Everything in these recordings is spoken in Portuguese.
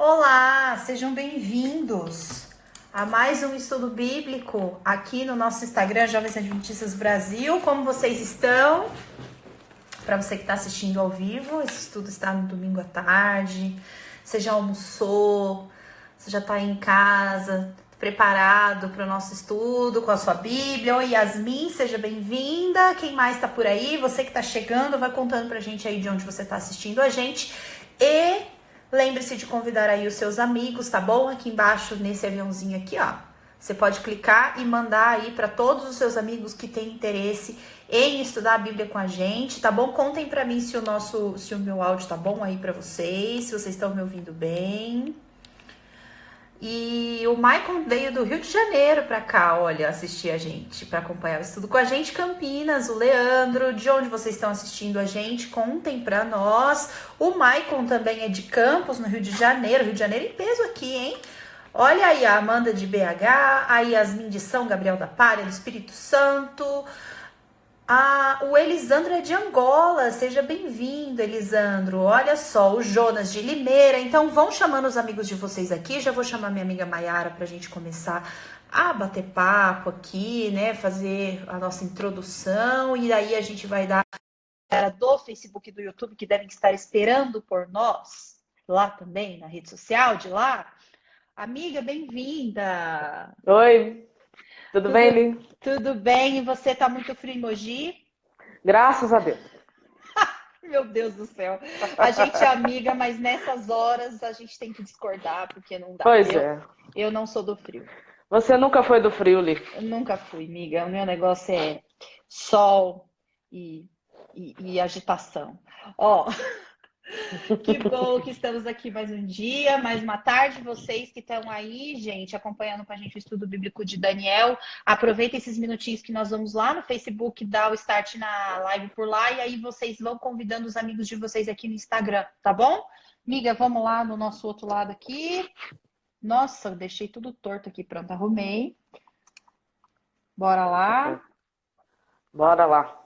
Olá, sejam bem-vindos a mais um estudo bíblico aqui no nosso Instagram, Jovens Adventistas Brasil. Como vocês estão? Para você que está assistindo ao vivo, esse estudo está no domingo à tarde. Você já almoçou? Você já está aí em casa, preparado para o nosso estudo com a sua Bíblia? Oi, Yasmin, seja bem-vinda. Quem mais está por aí? Você que está chegando, vai contando para a gente aí de onde você está assistindo a gente. E lembre-se de convidar aí os seus amigos, tá bom? Aqui embaixo, nesse aviãozinho aqui, ó. Você pode clicar e mandar aí para todos os seus amigos que têm interesse em estudar a Bíblia com a gente, tá bom? Contem para mim se o meu áudio tá bom aí para vocês, se vocês estão me ouvindo bem. E o Maicon veio do Rio de Janeiro para cá, olha, assistir a gente, para acompanhar o estudo com a gente. Campinas, o Leandro, de onde vocês estão assistindo a gente, contem para nós. O Maicon também é de Campos, no Rio de Janeiro em peso aqui, hein? Olha aí a Amanda de BH, a Yasmin de São Gabriel da Palha, do Espírito Santo. O Elisandro é de Angola, seja bem-vindo, Elisandro. Olha só, o Jonas de Limeira. Então vão chamando os amigos de vocês aqui. Já vou chamar minha amiga Maiara para a gente começar a bater papo aqui, né? Fazer a nossa introdução. E aí a gente vai dar a do Facebook e do YouTube que devem estar esperando por nós lá também, na rede social de lá. Amiga, bem-vinda! Oi, tudo bem, Lin? Tudo bem? E você tá muito frio em Mogi? Graças a Deus. Meu Deus do céu. A gente é amiga, mas nessas horas a gente tem que discordar, porque não dá. Pois é. Eu não sou do frio. Você nunca foi do frio, Lin? Eu nunca fui, amiga. O meu negócio é sol e agitação. Ó, que bom que estamos aqui mais um dia, mais uma tarde. Vocês que estão aí, gente, acompanhando com a gente o estudo bíblico de Daniel, aproveita esses minutinhos que nós vamos lá no Facebook, dar o start na live por lá, e aí vocês vão convidando os amigos de vocês aqui no Instagram, tá bom? Amiga, vamos lá no nosso outro lado aqui. Nossa, eu deixei tudo torto aqui, pronto, arrumei. Bora lá. Bora lá.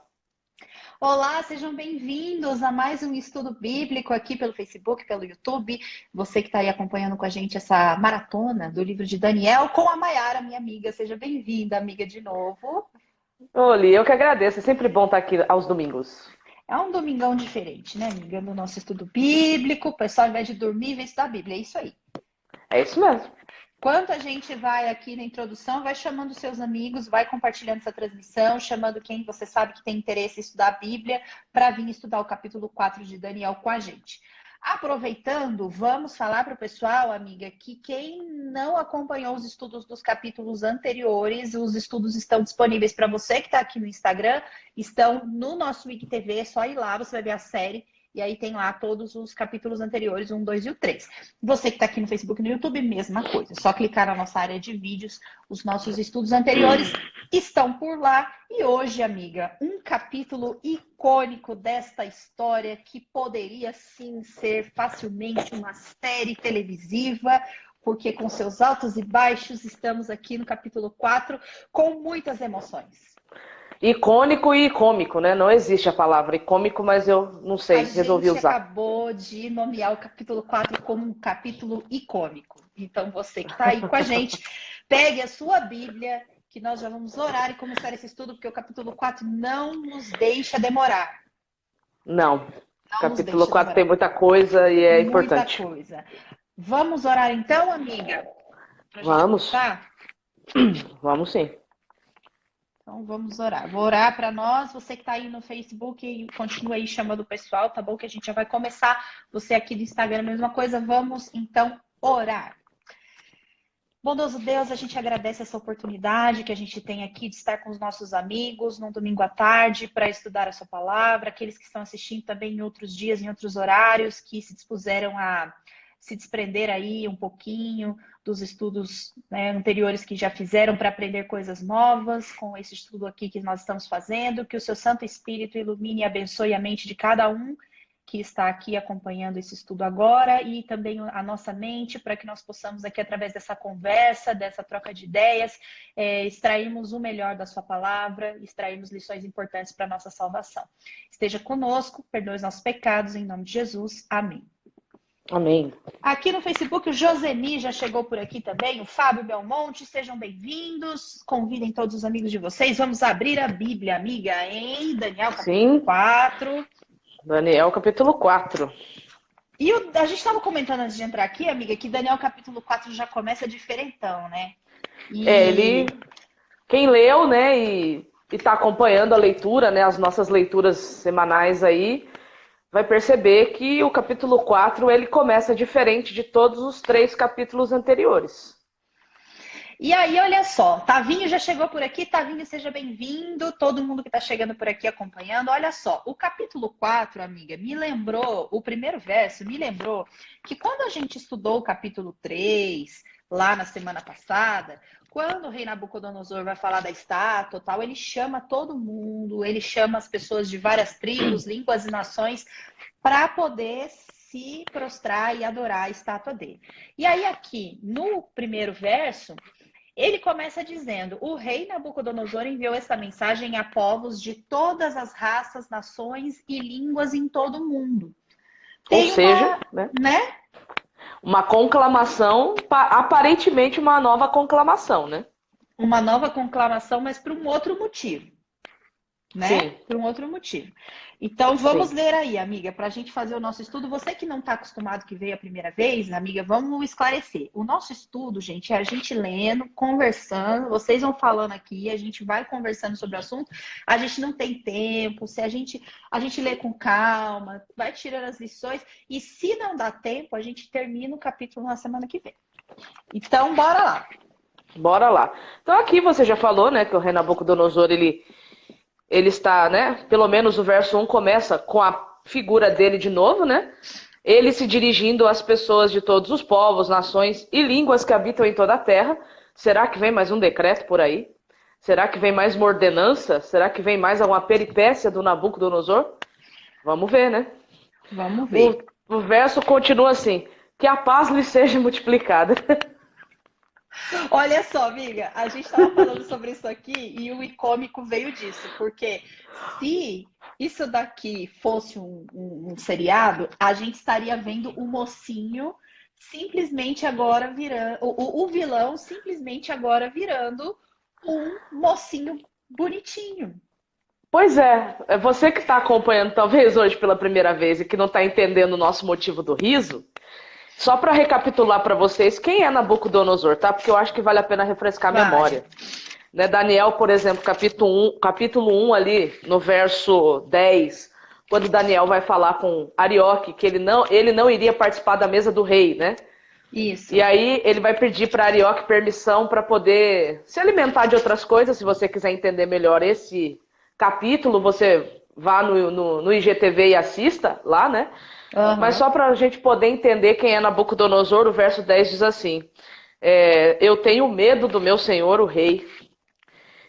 Olá, sejam bem-vindos a mais um estudo bíblico aqui pelo Facebook, pelo YouTube. Você que está aí acompanhando com a gente essa maratona do livro de Daniel com a Maiara, minha amiga. Seja bem-vinda, amiga, de novo. Ô, Li, eu que agradeço. É sempre bom estar aqui aos domingos. É um domingão diferente, né, amiga? No nosso estudo bíblico, o pessoal, ao invés de dormir, vem estudar a Bíblia. É isso aí. É isso mesmo. Enquanto a gente vai aqui na introdução, vai chamando seus amigos, vai compartilhando essa transmissão, chamando quem você sabe que tem interesse em estudar a Bíblia para vir estudar o capítulo 4 de Daniel com a gente. Aproveitando, vamos falar para o pessoal, amiga, que quem não acompanhou os estudos dos capítulos anteriores, os estudos estão disponíveis para você que está aqui no Instagram, estão no nosso IGTV, é só ir lá, você vai ver a série. E aí tem lá todos os capítulos anteriores, 1, 2 e o 3. Você que está aqui no Facebook e no YouTube, mesma coisa. Só clicar na nossa área de vídeos, os nossos estudos anteriores estão por lá. E hoje, amiga, um capítulo icônico desta história que poderia sim ser facilmente uma série televisiva, porque com seus altos e baixos estamos aqui no capítulo 4 com muitas emoções. Icônico e cômico, né? Não existe a palavra icômico, mas eu não sei, resolvi usar. A gente acabou de nomear o capítulo 4 como um capítulo icônico. Então, você que está aí com a gente, pegue a sua Bíblia, que nós já vamos orar e começar esse estudo, porque o capítulo 4 não nos deixa demorar. Não. O capítulo 4 tem muita coisa e é importante. Muita coisa. Vamos orar então, amiga? Vamos. Vamos sim. Então, vamos orar. Vou orar para nós. Você que está aí no Facebook, continua aí chamando o pessoal, tá bom? Que a gente já vai começar. Você aqui do Instagram, a mesma coisa. Vamos, então, orar. Bondoso Deus, a gente agradece essa oportunidade que a gente tem aqui de estar com os nossos amigos num domingo à tarde para estudar a sua palavra. Aqueles que estão assistindo também em outros dias, em outros horários, que se dispuseram a se desprender aí um pouquinho dos estudos, né, anteriores que já fizeram para aprender coisas novas com esse estudo aqui que nós estamos fazendo. Que o seu Santo Espírito ilumine e abençoe a mente de cada um que está aqui acompanhando esse estudo agora e também a nossa mente, para que nós possamos aqui, através dessa conversa, dessa troca de ideias, extrairmos o melhor da sua palavra, extrairmos lições importantes para a nossa salvação. Esteja conosco, perdoe os nossos pecados, em nome de Jesus. Amém. Amém. Aqui no Facebook, o Josemi já chegou por aqui também, o Fábio Belmonte, sejam bem-vindos, convidem todos os amigos de vocês. Vamos abrir a Bíblia, amiga, em Daniel capítulo Sim. 4. Daniel capítulo 4. E a gente estava comentando antes de entrar aqui, amiga, que Daniel capítulo 4 já começa diferentão, né? Quem leu, né, e está acompanhando a leitura, né, as nossas leituras semanais aí, vai perceber que o capítulo 4 ele começa diferente de todos os 3 capítulos anteriores. E aí, olha só, Tavinho já chegou por aqui. Tavinho, seja bem-vindo. Todo mundo que está chegando por aqui acompanhando. Olha só, o capítulo 4, amiga, me lembrou, o primeiro verso me lembrou que quando a gente estudou o capítulo 3, lá na semana passada, quando o rei Nabucodonosor vai falar da estátua, tal, ele chama todo mundo, ele chama as pessoas de várias tribos, línguas e nações para poder se prostrar e adorar a estátua dele. E aí aqui, no primeiro verso, ele começa dizendo: o rei Nabucodonosor enviou essa mensagem a povos de todas as raças, nações e línguas em todo o mundo. Ou seja, uma conclamação, aparentemente uma nova conclamação, né? Uma nova conclamação, mas por um outro motivo. Né? Sim. Por um outro motivo. Então, vamos Sim. ler aí, amiga, para a gente fazer o nosso estudo. Você que não está acostumado, que veio a primeira vez, amiga, vamos esclarecer. O nosso estudo, gente, é a gente lendo, conversando, vocês vão falando aqui, a gente vai conversando sobre o assunto. A gente não tem tempo, se a gente lê com calma, vai tirando as lições, e se não dá tempo, a gente termina o capítulo na semana que vem. Então, bora lá. Bora lá. Então, aqui você já falou, né, que o rei Nabucodonosor, ele está, né? Pelo menos o verso 1 começa com a figura dele de novo, né? Ele se dirigindo às pessoas de todos os povos, nações e línguas que habitam em toda a terra. Será que vem mais um decreto por aí? Será que vem mais uma ordenança? Será que vem mais alguma peripécia do Nabucodonosor? Vamos ver, né? Vamos ver. O verso continua assim: que a paz lhe seja multiplicada. Olha só, amiga, a gente estava falando sobre isso aqui e o icômico veio disso, porque se isso daqui fosse um seriado, a gente estaria vendo o mocinho simplesmente agora virando, o vilão simplesmente agora virando um mocinho bonitinho. Pois é você que está acompanhando talvez hoje pela primeira vez e que não está entendendo o nosso motivo do riso. Só para recapitular para vocês, quem é Nabucodonosor, tá? Porque eu acho que vale a pena refrescar a memória. Né? Daniel, por exemplo, capítulo 1 ali, no verso 10, quando Daniel vai falar com Arioque, que ele não iria participar da mesa do rei, né? Isso. E aí ele vai pedir para Arioque permissão para poder se alimentar de outras coisas. Se você quiser entender melhor esse capítulo, você vá no IGTV e assista lá, né? Uhum. Mas só para a gente poder entender quem é Nabucodonosor, o verso 10 diz assim: eu tenho medo do meu senhor, o rei,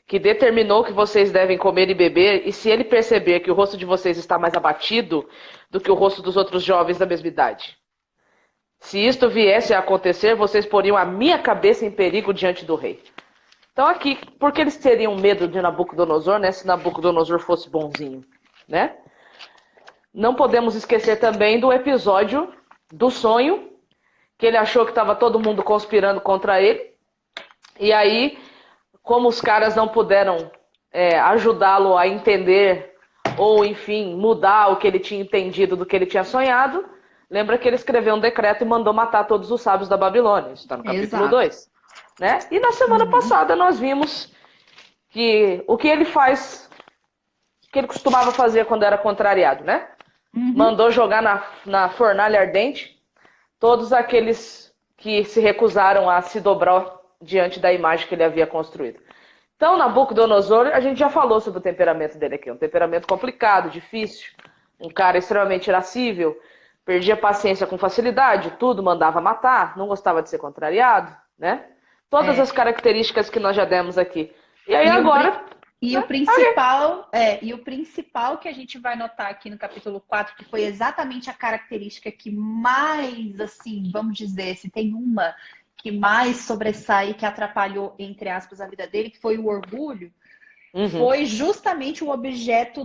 que determinou que vocês devem comer e beber, e se ele perceber que o rosto de vocês está mais abatido do que o rosto dos outros jovens da mesma idade. Se isto viesse a acontecer, vocês poriam a minha cabeça em perigo diante do rei. Então aqui, por que eles teriam medo de Nabucodonosor, né? Se Nabucodonosor fosse bonzinho, né? Não podemos esquecer também do episódio do sonho, que ele achou que estava todo mundo conspirando contra ele. E aí, como os caras não puderam ajudá-lo a entender, ou enfim, mudar o que ele tinha entendido do que ele tinha sonhado, lembra que ele escreveu um decreto e mandou matar todos os sábios da Babilônia. Isso está no capítulo 2. Né? E na semana passada nós vimos que o que ele faz, o que ele costumava fazer quando era contrariado, né? Mandou jogar na fornalha ardente todos aqueles que se recusaram a se dobrar diante da imagem que ele havia construído. Então, Nabucodonosor, a gente já falou sobre o temperamento dele aqui. Um temperamento complicado, difícil, um cara extremamente irascível, perdia paciência com facilidade, tudo mandava matar, não gostava de ser contrariado, né? Todas as características que nós já demos aqui. E aí agora... o principal que a gente vai notar aqui no capítulo 4, que foi exatamente a característica que mais, assim, vamos dizer, se tem uma que mais sobressai, que atrapalhou, entre aspas, a vida dele, que foi o orgulho, foi justamente o objeto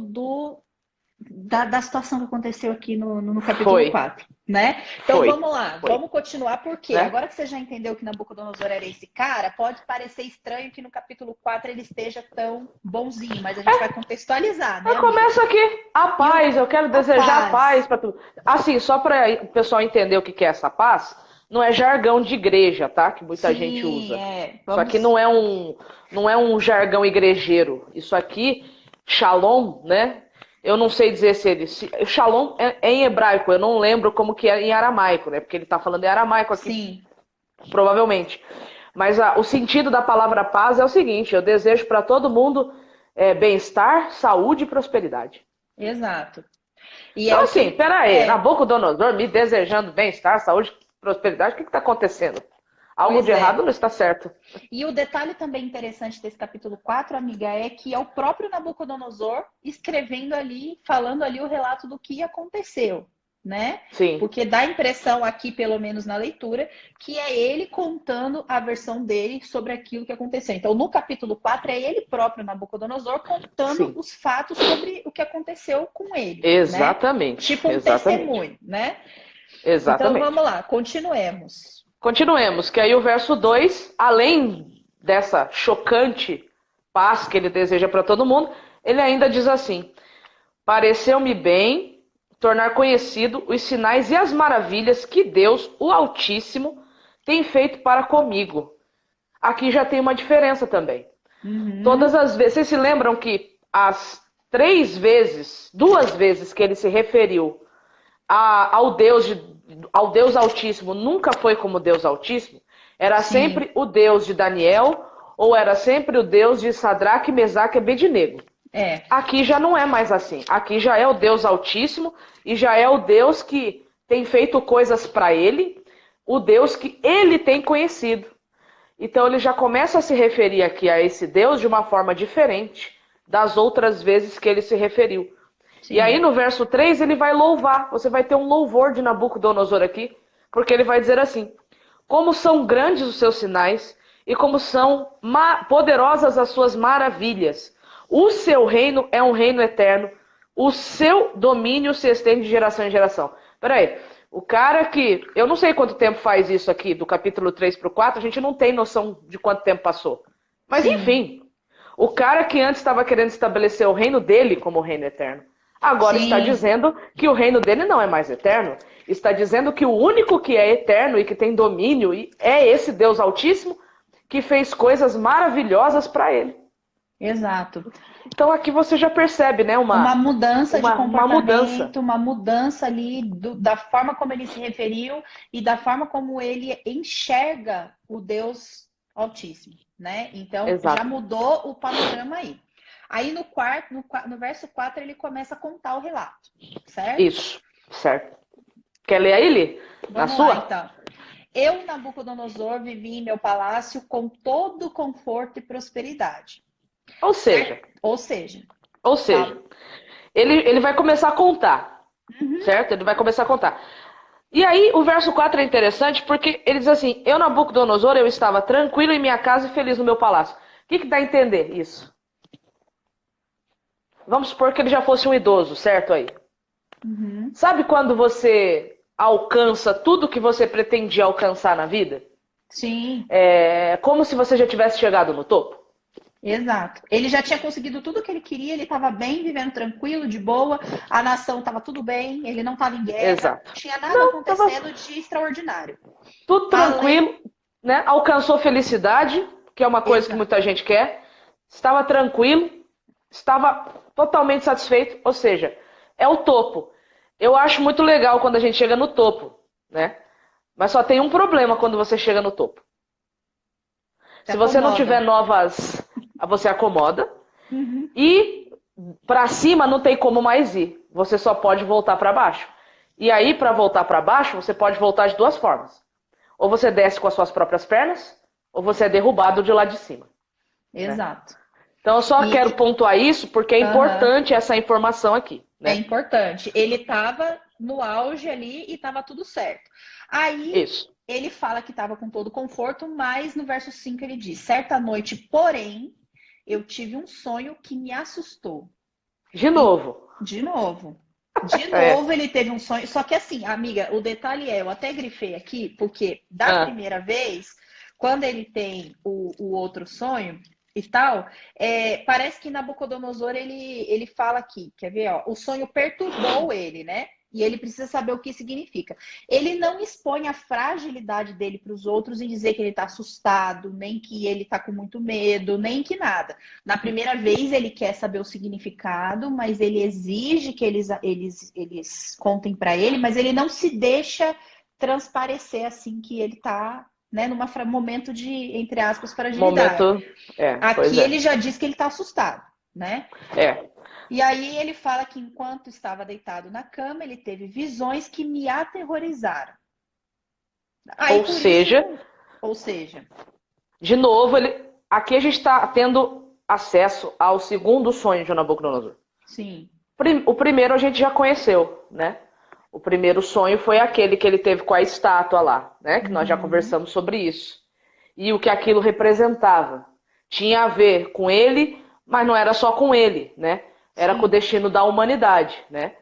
da situação que aconteceu aqui no capítulo 4, né? Então vamos lá, vamos continuar, porque agora que você já entendeu que Nabucodonosor era esse cara, pode parecer estranho que no capítulo 4 ele esteja tão bonzinho, mas a gente vai contextualizar, né? Começa aqui, a paz, eu quero desejar a paz para tudo. Assim, só para o pessoal entender o que é essa paz, não é jargão de igreja, tá? Que muita gente usa. Isso aqui não é um jargão igrejeiro. Isso aqui, shalom, né? Eu não sei dizer se ele... Shalom é em hebraico, eu não lembro como que é em aramaico, né? Porque ele tá falando em aramaico aqui. Sim. Provavelmente. Mas o sentido da palavra paz é o seguinte, eu desejo para todo mundo bem-estar, saúde e prosperidade. Exato. E então assim, peraí, Nabucodonosor me desejando bem-estar, saúde e prosperidade, o que está acontecendo? Algo de errado não está certo. E o detalhe também interessante desse capítulo 4, amiga, é que é o próprio Nabucodonosor escrevendo ali, falando ali o relato do que aconteceu, né? Sim. Porque dá a impressão aqui, pelo menos na leitura, que é ele contando a versão dele sobre aquilo que aconteceu. Então, no capítulo 4, é ele próprio, Nabucodonosor, contando os fatos sobre o que aconteceu com ele. Exatamente. Né? Tipo um testemunho, né? Exatamente. Então, vamos lá, continuemos. Continuemos, que aí o verso 2, além dessa chocante paz que ele deseja para todo mundo, ele ainda diz assim: pareceu-me bem tornar conhecido os sinais e as maravilhas que Deus, o Altíssimo, tem feito para comigo. Aqui já tem uma diferença também. Todas as vezes, vocês se lembram que as 3 vezes, 2 vezes que ele se referiu ao Deus Altíssimo, nunca foi como Deus Altíssimo? Era sempre o Deus de Daniel, ou era sempre o Deus de Sadraque, Mesaque e Abednego. Aqui já não é mais assim. Aqui já é o Deus Altíssimo e já é o Deus que tem feito coisas para ele, o Deus que ele tem conhecido. Então ele já começa a se referir aqui a esse Deus de uma forma diferente das outras vezes que ele se referiu. Sim. E aí no verso 3 ele vai louvar. Você vai ter um louvor de Nabucodonosor aqui, porque ele vai dizer assim: como são grandes os seus sinais e como são poderosas as suas maravilhas. O seu reino é um reino eterno, o seu domínio se estende de geração em geração. Peraí, o cara que... Eu não sei quanto tempo faz isso aqui, do capítulo 3 para o 4, a gente não tem noção de quanto tempo passou. Mas enfim, o cara que antes estava querendo estabelecer o reino dele como reino eterno, agora está dizendo que o reino dele não é mais eterno. Está dizendo que o único que é eterno e que tem domínio é esse Deus Altíssimo que fez coisas maravilhosas para ele. Exato. Então aqui você já percebe, né? Uma mudança de comportamento, uma mudança ali da forma como ele se referiu e da forma como ele enxerga o Deus Altíssimo, né? Então já mudou o panorama aí. Aí no verso 4 ele começa a contar o relato, certo? Isso, certo. Quer ler aí, Li? Na sua? Lá, então. Eu, Nabucodonosor, vivi em meu palácio com todo conforto e prosperidade. Ou seja, tá. ele vai começar a contar, certo? Ele vai começar a contar. E aí o verso 4 é interessante porque ele diz assim: eu, Nabucodonosor, eu estava tranquilo em minha casa e feliz no meu palácio. O que dá a entender isso? Vamos supor que ele já fosse um idoso, certo aí? Sabe quando você alcança tudo que você pretendia alcançar na vida? Sim. É como se você já tivesse chegado no topo. Exato. Ele já tinha conseguido tudo que ele queria, ele estava bem, vivendo tranquilo, de boa, a nação estava tudo bem, ele não estava em guerra, não tinha nada acontecendo de extraordinário. Tudo tranquilo, né? Alcançou felicidade, que é uma coisa que muita gente quer, estava tranquilo, estava totalmente satisfeito, ou seja, é o topo. Eu acho muito legal quando a gente chega no topo, né? Mas só tem um problema quando você chega no topo. Se você não tiver novas... Você acomoda. E para cima não tem como mais ir. Você só pode voltar para baixo. E aí, para voltar para baixo, você pode voltar de 2 formas. Ou você desce com as suas próprias pernas, ou você é derrubado de lá de cima. Exato. Né? Então, eu só quero pontuar isso porque é importante essa informação aqui. Né? É importante. Ele estava no auge ali e estava tudo certo. Aí, ele fala que estava com todo conforto, mas no verso 5 ele diz: certa noite, porém, eu tive um sonho que me assustou. De novo. De novo. De novo ele teve um sonho. Só que assim, amiga, o detalhe eu até grifei aqui, porque da primeira vez, quando ele tem o outro sonho e tal, parece que Nabucodonosor, ele fala aqui, quer ver, ó, o sonho perturbou ele, né? E ele precisa saber o que significa. Ele não expõe a fragilidade dele para os outros e dizer que ele está assustado, nem que ele está com muito medo, nem que nada. Na primeira vez ele quer saber o significado, mas ele exige que eles contem para ele, mas ele não se deixa transparecer assim que ele está, né, num momento de, entre aspas, fragilidade. Aqui ele já diz que ele está assustado, né? E aí ele fala que enquanto estava deitado na cama, ele teve visões que me aterrorizaram. Aí, ou seja, de novo, aqui a gente está tendo acesso ao segundo sonho de Nabucodonosor. Sim. O primeiro a gente já conheceu, né? O primeiro sonho foi aquele que ele teve com a estátua lá, né? Que nós já conversamos sobre isso. E o que aquilo representava. Tinha a ver com ele, mas não era só com ele, né? Era com o destino da humanidade, né?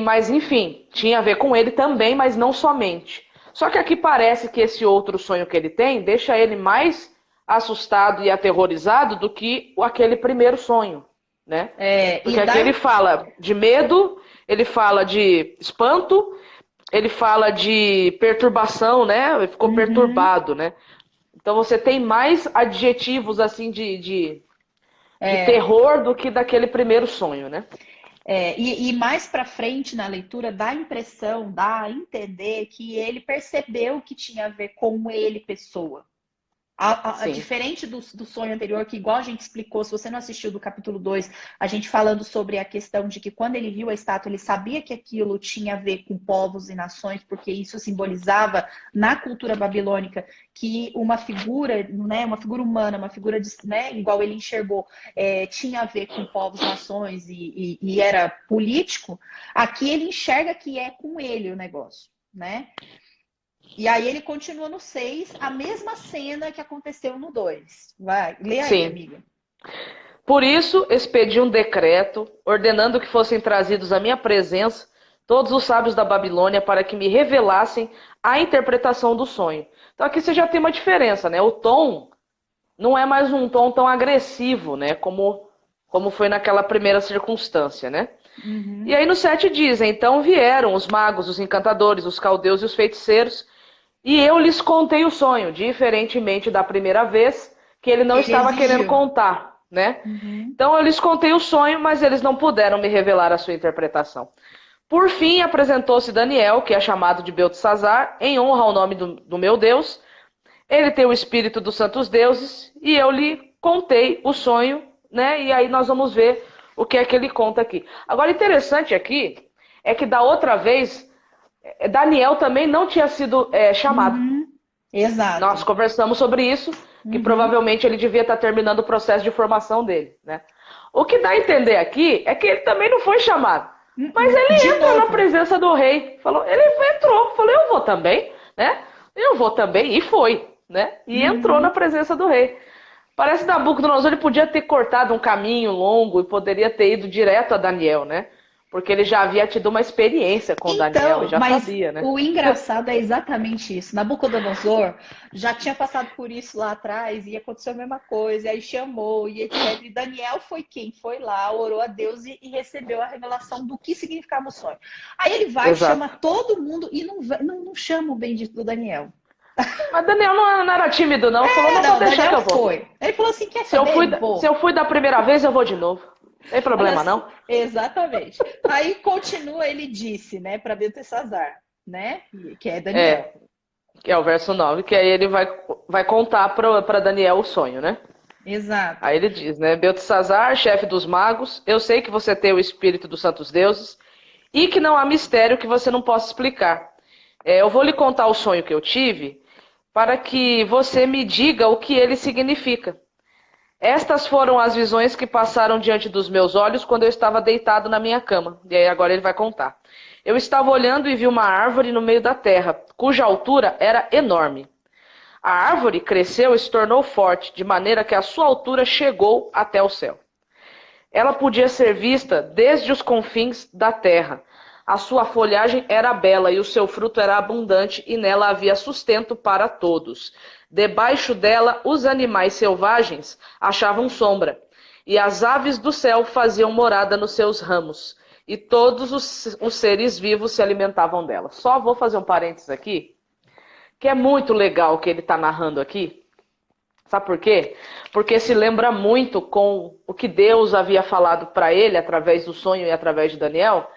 Mas, enfim, tinha a ver com ele também, mas não somente. Só que aqui parece que esse outro sonho que ele tem deixa ele mais assustado e aterrorizado do que aquele primeiro sonho, né? Porque aqui ele fala de medo, ele fala de espanto, ele fala de perturbação, né? Ele ficou perturbado, né? Então você tem mais adjetivos, assim, de terror do que daquele primeiro sonho, né? E mais para frente na leitura dá a entender que ele percebeu que tinha a ver com ele, pessoa. Diferente do sonho anterior, que igual a gente explicou, se você não assistiu do capítulo 2, a gente falando sobre a questão de que quando ele viu a estátua, ele sabia que aquilo tinha a ver com povos e nações, porque isso simbolizava na cultura babilônica que uma figura, né, uma figura humana, uma figura, né, igual ele enxergou, tinha a ver com povos, nações e era político. Aqui ele enxerga que é com ele o negócio, né? E aí ele continua no 6, a mesma cena que aconteceu no 2. Vai, lê aí, amiga. Por isso, expedi um decreto, ordenando que fossem trazidos à minha presença todos os sábios da Babilônia para que me revelassem a interpretação do sonho. Então aqui você já tem uma diferença, né? O tom não é mais um tom tão agressivo, né? Como foi naquela primeira circunstância, né? E aí no 7 diz, então vieram os magos, os encantadores, os caldeus e os feiticeiros, e eu lhes contei o sonho, diferentemente da primeira vez, que ele não estava querendo contar, né? Então eu lhes contei o sonho, mas eles não puderam me revelar a sua interpretação. Por fim, apresentou-se Daniel, que é chamado de Beltesazar, em honra ao nome do meu Deus. Ele tem o espírito dos santos deuses, e eu lhe contei o sonho, né? E aí nós vamos ver o que é que ele conta aqui. Agora, interessante aqui é que da outra vez, Daniel também não tinha sido chamado. Exato. Nós conversamos sobre isso, que provavelmente ele devia estar terminando o processo de formação dele, né? O que dá a entender aqui é que ele também não foi chamado. Mas ele entrou na presença do rei. Ele entrou, falou, eu vou também, né? Eu vou também, e foi, né? E entrou na presença do rei. Parece que Nabucodonosor ele podia ter cortado um caminho longo e poderia ter ido direto a Daniel, né? Porque ele já havia tido uma experiência com Daniel, já sabia, né? O engraçado é exatamente isso. Nabucodonosor já tinha passado por isso lá atrás e aconteceu a mesma coisa, e aí chamou e etc. E Daniel foi quem foi lá, orou a Deus e recebeu a revelação do que significava o sonho. Aí ele vai, chama todo mundo e não chama o bendito do Daniel. Mas Daniel não era tímido, não. Falou, não, vou deixar que eu vou. Ele falou assim, quer se eu fui da primeira vez, eu vou de novo. Não tem problema, não? Exatamente. Aí continua, ele disse, né, para Beltesazar, né? Que é Daniel. Que é o verso 9, que aí ele vai contar para Daniel o sonho, né? Exato. Aí ele diz, né? Beltesazar, chefe dos magos, eu sei que você tem o espírito dos santos deuses e que não há mistério que você não possa explicar. Eu vou lhe contar o sonho que eu tive para que você me diga o que ele significa. Estas foram as visões que passaram diante dos meus olhos quando eu estava deitado na minha cama. E aí agora ele vai contar. Eu estava olhando e vi uma árvore no meio da terra, cuja altura era enorme. A árvore cresceu e se tornou forte, de maneira que a sua altura chegou até o céu. ela podia ser vista desde os confins da terra. A sua folhagem era bela e o seu fruto era abundante, e nela havia sustento para todos. Debaixo dela, os animais selvagens achavam sombra, e as aves do céu faziam morada nos seus ramos, e todos os seres vivos se alimentavam dela. Só vou fazer um parênteses aqui, que é muito legal o que ele está narrando aqui. Sabe por quê? Porque se lembra muito com o que Deus havia falado para ele, através do sonho e através de Daniel,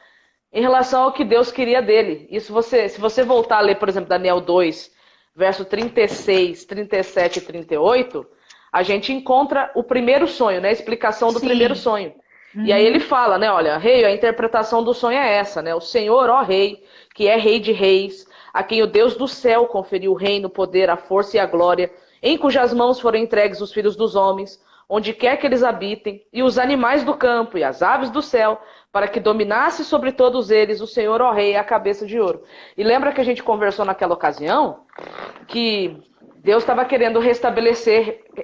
em relação ao que Deus queria dele. Isso se você voltar a ler, por exemplo, Daniel 2, verso 36, 37 e 38, a gente encontra o primeiro sonho, né? A explicação do primeiro sonho. E aí ele fala, né? Olha, rei, a interpretação do sonho é essa, né? O Senhor, ó rei, que é rei de reis, a quem o Deus do céu conferiu o reino, o poder, a força e a glória, em cujas mãos foram entregues os filhos dos homens, onde quer que eles habitem, e os animais do campo e as aves do céu, para que dominasse sobre todos eles o Senhor, ó rei, a cabeça de ouro. E lembra que a gente conversou naquela ocasião que Deus estava querendo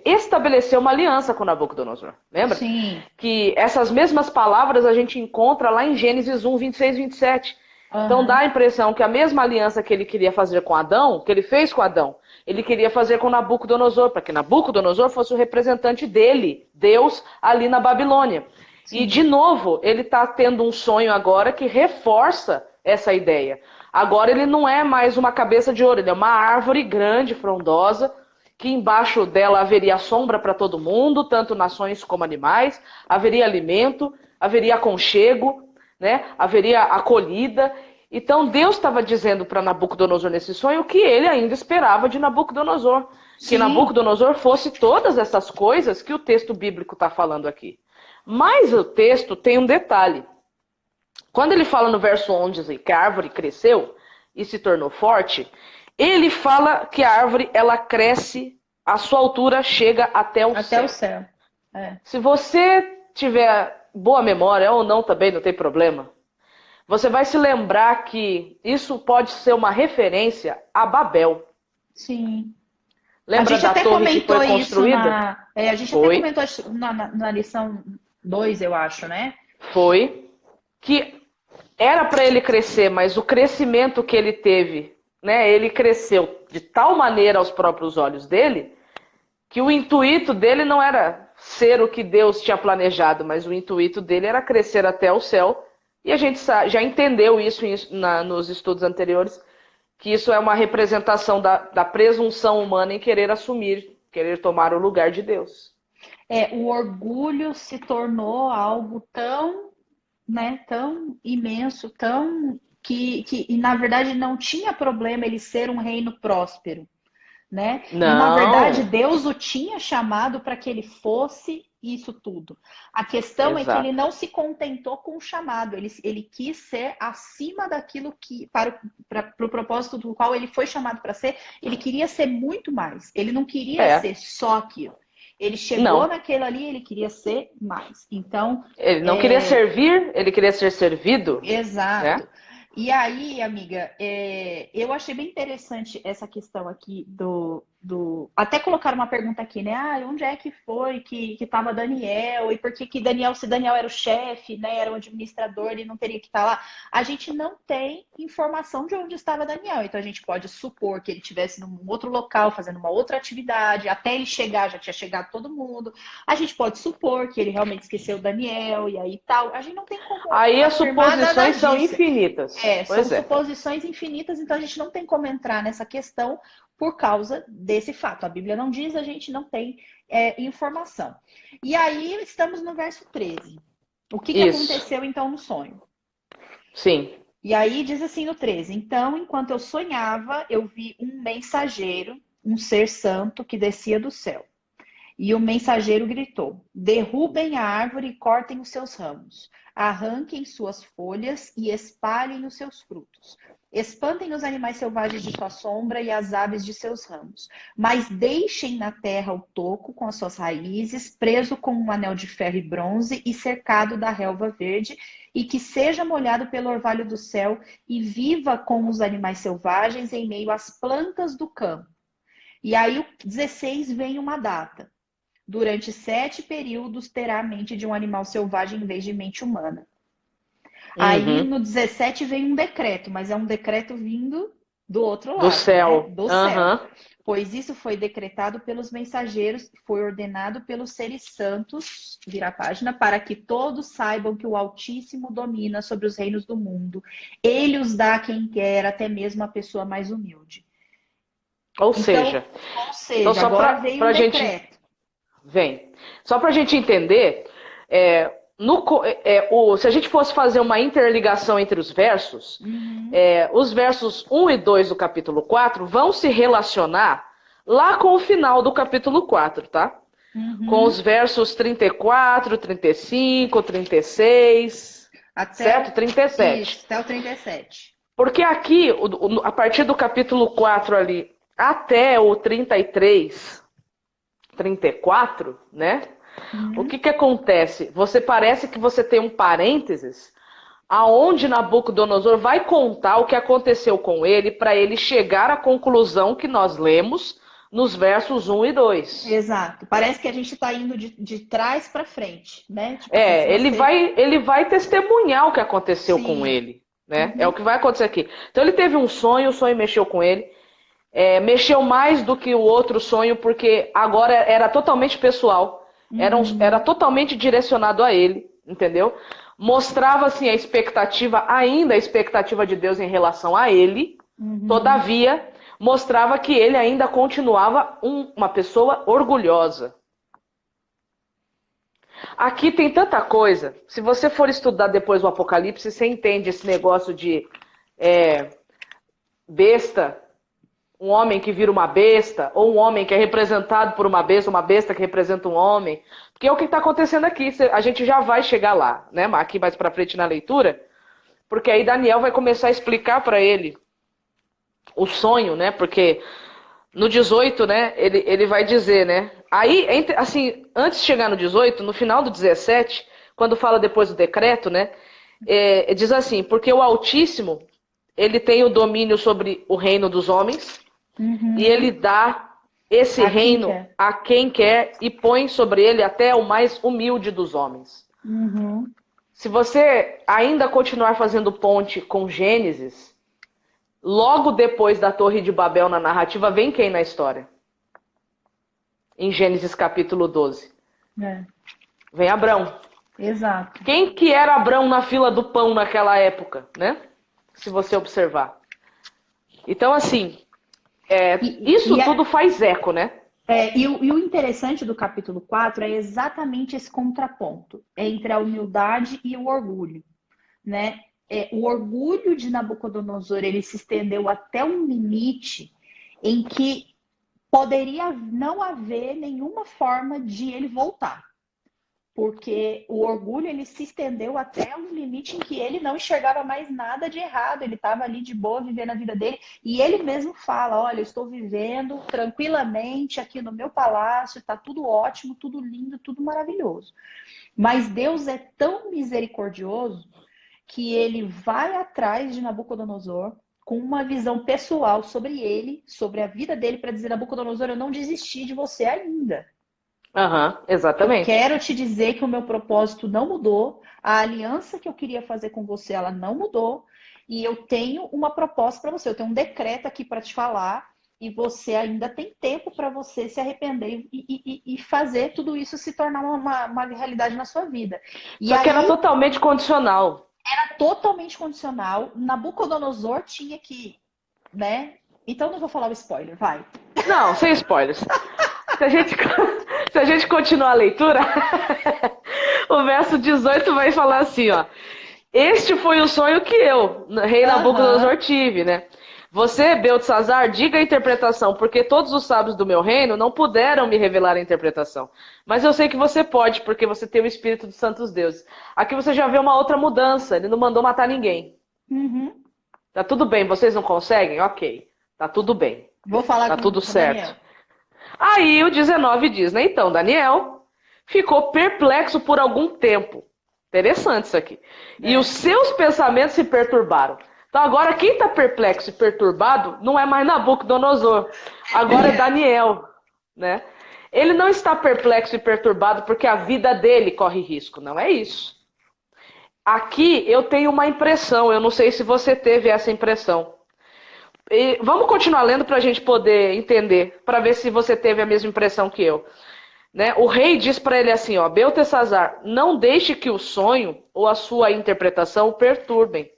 estabelecer uma aliança com Nabucodonosor. Lembra? Sim. Que essas mesmas palavras a gente encontra lá em Gênesis 1, 26 e 27. Então dá a impressão que a mesma aliança que ele queria fazer com Adão, que ele fez com Adão, ele queria fazer com Nabucodonosor, para que Nabucodonosor fosse o representante dele, Deus, ali na Babilônia. Sim. E, de novo, ele está tendo um sonho agora que reforça essa ideia. Agora ele não é mais uma cabeça de ouro, ele é uma árvore grande, frondosa, que embaixo dela haveria sombra para todo mundo, tanto nações como animais, haveria alimento, haveria aconchego, né? Haveria acolhida. Então Deus estava dizendo para Nabucodonosor nesse sonho que ele ainda esperava de Nabucodonosor. Sim. Que Nabucodonosor fosse todas essas coisas que o texto bíblico está falando aqui. Mas o texto tem um detalhe. Quando ele fala no verso 11 que a árvore cresceu e se tornou forte, ele fala que a árvore ela cresce, a sua altura chega até o céu. Até o céu. É. Se você tiver boa memória ou não também, não tem problema, você vai se lembrar que isso pode ser uma referência a Babel. Sim. Lembra da torre que foi construída? A gente até comentou na lição 2, eu acho, né? Foi. Que era para ele crescer, mas o crescimento que ele teve, né? Ele cresceu de tal maneira aos próprios olhos dele, que o intuito dele não era ser o que Deus tinha planejado, mas o intuito dele era crescer até o céu. E a gente já entendeu isso nos estudos anteriores, que isso é uma representação da presunção humana em querer assumir, querer tomar o lugar de Deus. O orgulho se tornou algo tão, né, tão imenso, tão que na verdade não tinha problema ele ser um reino próspero, né? Não. E na verdade Deus o tinha chamado para que ele fosse isso tudo. A questão é que ele não se contentou com o chamado, ele quis ser acima daquilo que, para o propósito do qual ele foi chamado para ser, ele queria ser muito mais. Ele não queria ser só aquilo. Ele chegou naquele ali, ele queria ser mais. Então, ele não queria servir, ele queria ser servido. Exato. Né? E aí, amiga, eu achei bem interessante essa questão aqui até colocar uma pergunta aqui, né? Onde é que foi que estava Daniel? E por que Daniel, se Daniel era o chefe, né? Era o administrador, ele não teria que estar lá? A gente não tem informação de onde estava Daniel. Então a gente pode supor que ele estivesse num outro local, fazendo uma outra atividade. Até ele chegar, já tinha chegado todo mundo. A gente pode supor que ele realmente esqueceu Daniel e aí tal. A gente não tem como. Aí as suposições são infinitas. São suposições infinitas, então a gente não tem como entrar nessa questão por causa desse fato. A Bíblia não diz, a gente não tem informação. E aí estamos no verso 13. O que aconteceu então no sonho? Sim. E aí diz assim no 13: Então, enquanto eu sonhava, eu vi um mensageiro, um ser santo que descia do céu. E o mensageiro gritou: derrubem a árvore e cortem os seus ramos. Arranquem suas folhas e espalhem os seus frutos. Espantem os animais selvagens de sua sombra e as aves de seus ramos. Mas deixem na terra o toco com as suas raízes, preso com um anel de ferro e bronze e cercado da relva verde, e que seja molhado pelo orvalho do céu e viva com os animais selvagens em meio às plantas do campo. E aí o 16 vem uma data. durante 7 períodos terá a mente de um animal selvagem em vez de mente humana. Aí no 17 vem um decreto, mas é um decreto vindo do outro lado, Do céu. né? Do céu. Pois isso foi decretado pelos mensageiros, foi ordenado pelos seres santos, vira a página, para que todos saibam que o Altíssimo domina sobre os reinos do mundo. Ele os dá a quem quer, até mesmo a pessoa mais humilde. Ou seja, então só agora veio um decreto. Vem. Só para a gente entender, se a gente fosse fazer uma interligação entre os versos, os versos 1 e 2 do capítulo 4 vão se relacionar lá com o final do capítulo 4, tá? Com os versos 34, 35, 36, certo? 37. Isso, até o 37. Porque aqui, a partir do capítulo 4 ali, até o 33, 34, né? O que acontece? Parece que você tem um parênteses aonde Nabucodonosor vai contar o que aconteceu com ele para ele chegar à conclusão que nós lemos nos versos 1 e 2. Exato. Parece que a gente está indo de trás para frente, né? Tipo, ele vai testemunhar o que aconteceu com ele, né? É o que vai acontecer aqui. Então ele teve um sonho, o sonho mexeu com ele. Mexeu mais do que o outro sonho, porque agora era totalmente pessoal. Era totalmente direcionado a ele, entendeu? Mostrava assim a expectativa de Deus em relação a ele. Todavia, mostrava que ele ainda continuava uma pessoa orgulhosa. Aqui tem tanta coisa. Se você for estudar depois o Apocalipse, você entende esse negócio de besta, um homem que vira uma besta, ou um homem que é representado por uma besta que representa um homem. Porque é o que está acontecendo aqui. A gente já vai chegar lá, né? Aqui mais para frente na leitura, porque aí Daniel vai começar a explicar para ele o sonho, né? Porque no 18, né, ele vai dizer, né? Aí, assim, antes de chegar no 18, no final do 17, quando fala depois do decreto, né? Diz assim, porque o Altíssimo, ele tem o domínio sobre o reino dos homens, e ele dá esse reino a quem quer e põe sobre ele até o mais humilde dos homens. Se você ainda continuar fazendo ponte com Gênesis, logo depois da Torre de Babel na narrativa, vem quem na história? Em Gênesis capítulo 12. Vem Abrão. Exato. Quem que era Abrão na fila do pão naquela época, né? Se você observar. Então, assim, tudo faz eco, né? E o interessante do capítulo 4 é exatamente esse contraponto entre a humildade e o orgulho, né? O orgulho de Nabucodonosor, ele se estendeu até um limite em que poderia não haver nenhuma forma de ele voltar. Porque o orgulho, ele se estendeu até um limite em que ele não enxergava mais nada de errado. Ele estava ali de boa, vivendo a vida dele. E ele mesmo fala, olha, eu estou vivendo tranquilamente aqui no meu palácio, está tudo ótimo, tudo lindo, tudo maravilhoso. Mas Deus é tão misericordioso que ele vai atrás de Nabucodonosor com uma visão pessoal sobre ele, sobre a vida dele, para dizer, Nabucodonosor, eu não desisti de você ainda. Exatamente. Eu quero te dizer que o meu propósito não mudou, a aliança que eu queria fazer com você, ela não mudou, e eu tenho uma proposta para você, eu tenho um decreto aqui para te falar, e você ainda tem tempo para você se arrepender e fazer tudo isso se tornar uma realidade na sua vida. Só que era totalmente condicional. Era totalmente condicional. Nabucodonosor tinha que, né? Então não vou falar o spoiler, vai. Não, sem spoilers. Se a gente continuar a leitura, o verso 18 vai falar assim, ó. Este foi o sonho que eu, rei Nabucodonosor, tive, né? Você, Beltesazar, diga a interpretação, porque todos os sábios do meu reino não puderam me revelar a interpretação. Mas eu sei que você pode, porque você tem o Espírito dos Santos Deuses. Aqui você já vê uma outra mudança, ele não mandou matar ninguém. Tá tudo bem, vocês não conseguem? Ok, tá tudo bem. Vou falar tá com tudo certo. Daniel. Aí o 19 diz, né? Então, Daniel ficou perplexo por algum tempo. Interessante isso aqui. E os seus pensamentos se perturbaram. Então agora quem está perplexo e perturbado não é mais Nabucodonosor. Agora é Daniel, né? Ele não está perplexo e perturbado porque a vida dele corre risco, não é isso. Aqui eu tenho uma impressão, eu não sei se você teve essa impressão. E vamos continuar lendo para a gente poder entender, para ver se você teve a mesma impressão que eu. Né? O rei diz para ele assim, ó, Beltesazar, não deixe que o sonho ou a sua interpretação o perturbem.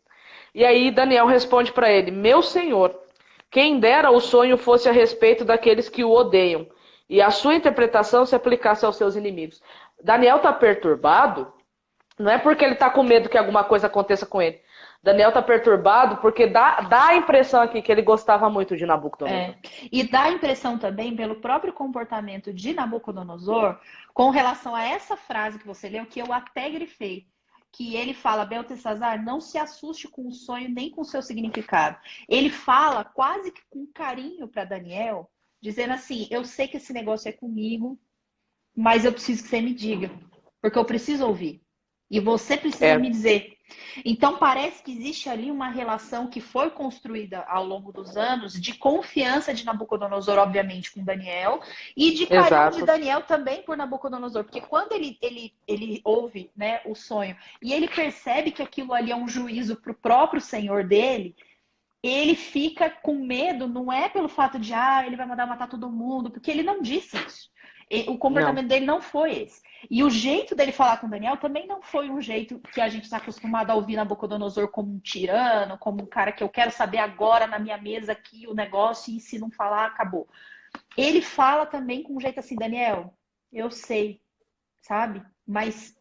E aí Daniel responde para ele, meu senhor, quem dera o sonho fosse a respeito daqueles que o odeiam, e a sua interpretação se aplicasse aos seus inimigos. Daniel está perturbado, não é porque ele está com medo que alguma coisa aconteça com ele. Daniel está perturbado porque dá a impressão aqui que ele gostava muito de Nabucodonosor. E dá a impressão também, pelo próprio comportamento de Nabucodonosor, com relação a essa frase que você leu, que eu até grifei, que ele fala, Beltesazar, não se assuste com o sonho nem com o seu significado. Ele fala quase que com carinho para Daniel, dizendo assim, eu sei que esse negócio é comigo, mas eu preciso que você me diga, porque eu preciso ouvir. E você precisa me dizer. Então, parece que existe ali uma relação que foi construída ao longo dos anos de confiança de Nabucodonosor, obviamente, com Daniel, e de carinho de Daniel também por Nabucodonosor. Porque quando ele ouve, né, o sonho e ele percebe que aquilo ali é um juízo para o próprio senhor dele, ele fica com medo, não é pelo fato de, ele vai mandar matar todo mundo, porque ele não disse isso. O comportamento dele não foi esse. E o jeito dele falar com Daniel também não foi um jeito que a gente está acostumado a ouvir Nabucodonosor como um tirano, como um cara que eu quero saber agora na minha mesa aqui o negócio e se não falar, acabou. Ele fala também com um jeito assim, Daniel, eu sei, sabe? Mas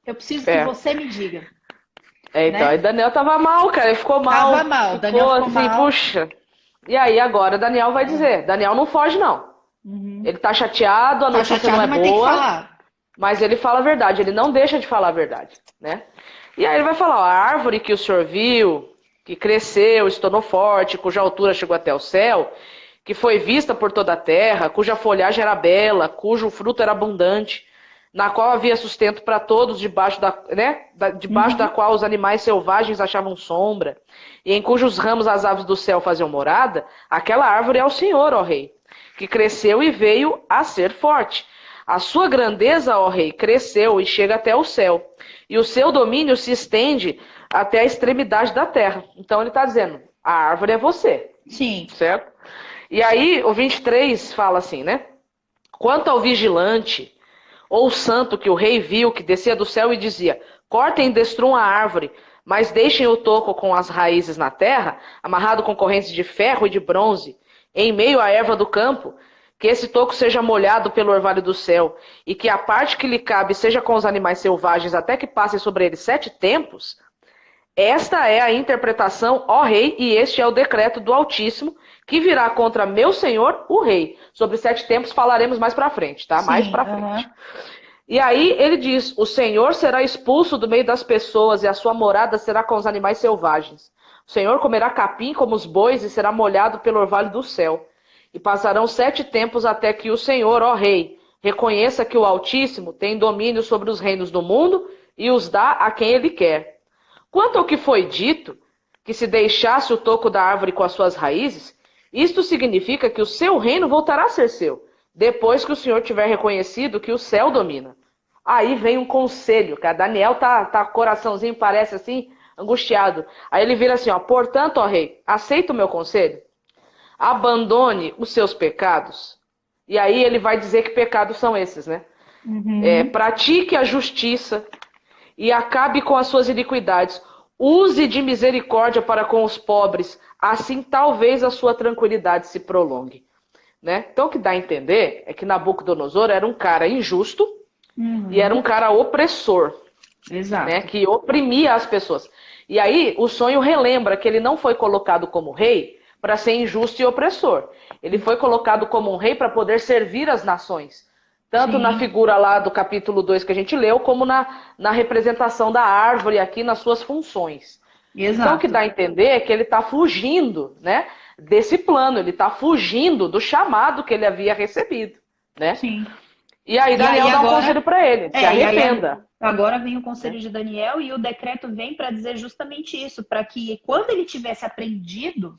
eu preciso que você me diga. Então, aí Daniel tava mal, cara, ele ficou mal. Tava mal, Daniel ficou assim, mal. Puxa. E aí agora Daniel vai dizer, Daniel não foge não. Ele tá chateado, a notícia não é boa, mas ele fala a verdade, ele não deixa de falar a verdade, né? E aí ele vai falar, ó, a árvore que o senhor viu, que cresceu, se tornou forte, cuja altura chegou até o céu, que foi vista por toda a terra, cuja folhagem era bela, cujo fruto era abundante, na qual havia sustento para todos, debaixo da qual os animais selvagens achavam sombra, e em cujos ramos as aves do céu faziam morada, aquela árvore é o Senhor, ó rei, que cresceu e veio a ser forte. A sua grandeza, ó rei, cresceu e chega até o céu, e o seu domínio se estende até a extremidade da terra. Então ele está dizendo, a árvore é você. Sim. Certo? E aí o 23 fala assim, né? Quanto ao vigilante, ou santo que o rei viu, que descia do céu e dizia, cortem e destruam a árvore, mas deixem o toco com as raízes na terra, amarrado com correntes de ferro e de bronze, em meio à erva do campo, que esse toco seja molhado pelo orvalho do céu, e que a parte que lhe cabe seja com os animais selvagens, até que passem sobre ele 7 tempos, esta é a interpretação, ó rei, e este é o decreto do Altíssimo, que virá contra meu senhor, o rei. Sobre 7 tempos falaremos mais pra frente, tá? Sim, mais pra frente. E aí ele diz, o Senhor será expulso do meio das pessoas, e a sua morada será com os animais selvagens. O Senhor comerá capim como os bois e será molhado pelo orvalho do céu. E passarão 7 tempos até que o Senhor, ó rei, reconheça que o Altíssimo tem domínio sobre os reinos do mundo e os dá a quem ele quer. Quanto ao que foi dito, que se deixasse o toco da árvore com as suas raízes, isto significa que o seu reino voltará a ser seu, depois que o Senhor tiver reconhecido que o céu domina. Aí vem um conselho, cara. Daniel tá coraçãozinho, parece assim, angustiado. Aí ele vira assim, ó, portanto, ó rei, aceita o meu conselho? Abandone os seus pecados. E aí ele vai dizer que pecados são esses, né? Pratique a justiça e acabe com as suas iniquidades. Use de misericórdia para com os pobres, assim talvez a sua tranquilidade se prolongue. Né? Então o que dá a entender é que Nabucodonosor era um cara injusto e era um cara opressor. Exato. Né? Que oprimia as pessoas. E aí o sonho relembra que ele não foi colocado como rei para ser injusto e opressor. Ele foi colocado como um rei para poder servir as nações. Tanto na figura lá do capítulo 2 que a gente leu, como na representação da árvore aqui nas suas funções. Exato. Então o que dá a entender é que ele está fugindo, né, desse plano, ele está fugindo do chamado que ele havia recebido. Né? Sim. E aí Daniel dá um conselho para ele, se arrependa. Agora vem o conselho de Daniel e o decreto vem para dizer justamente isso, para que quando ele tivesse aprendido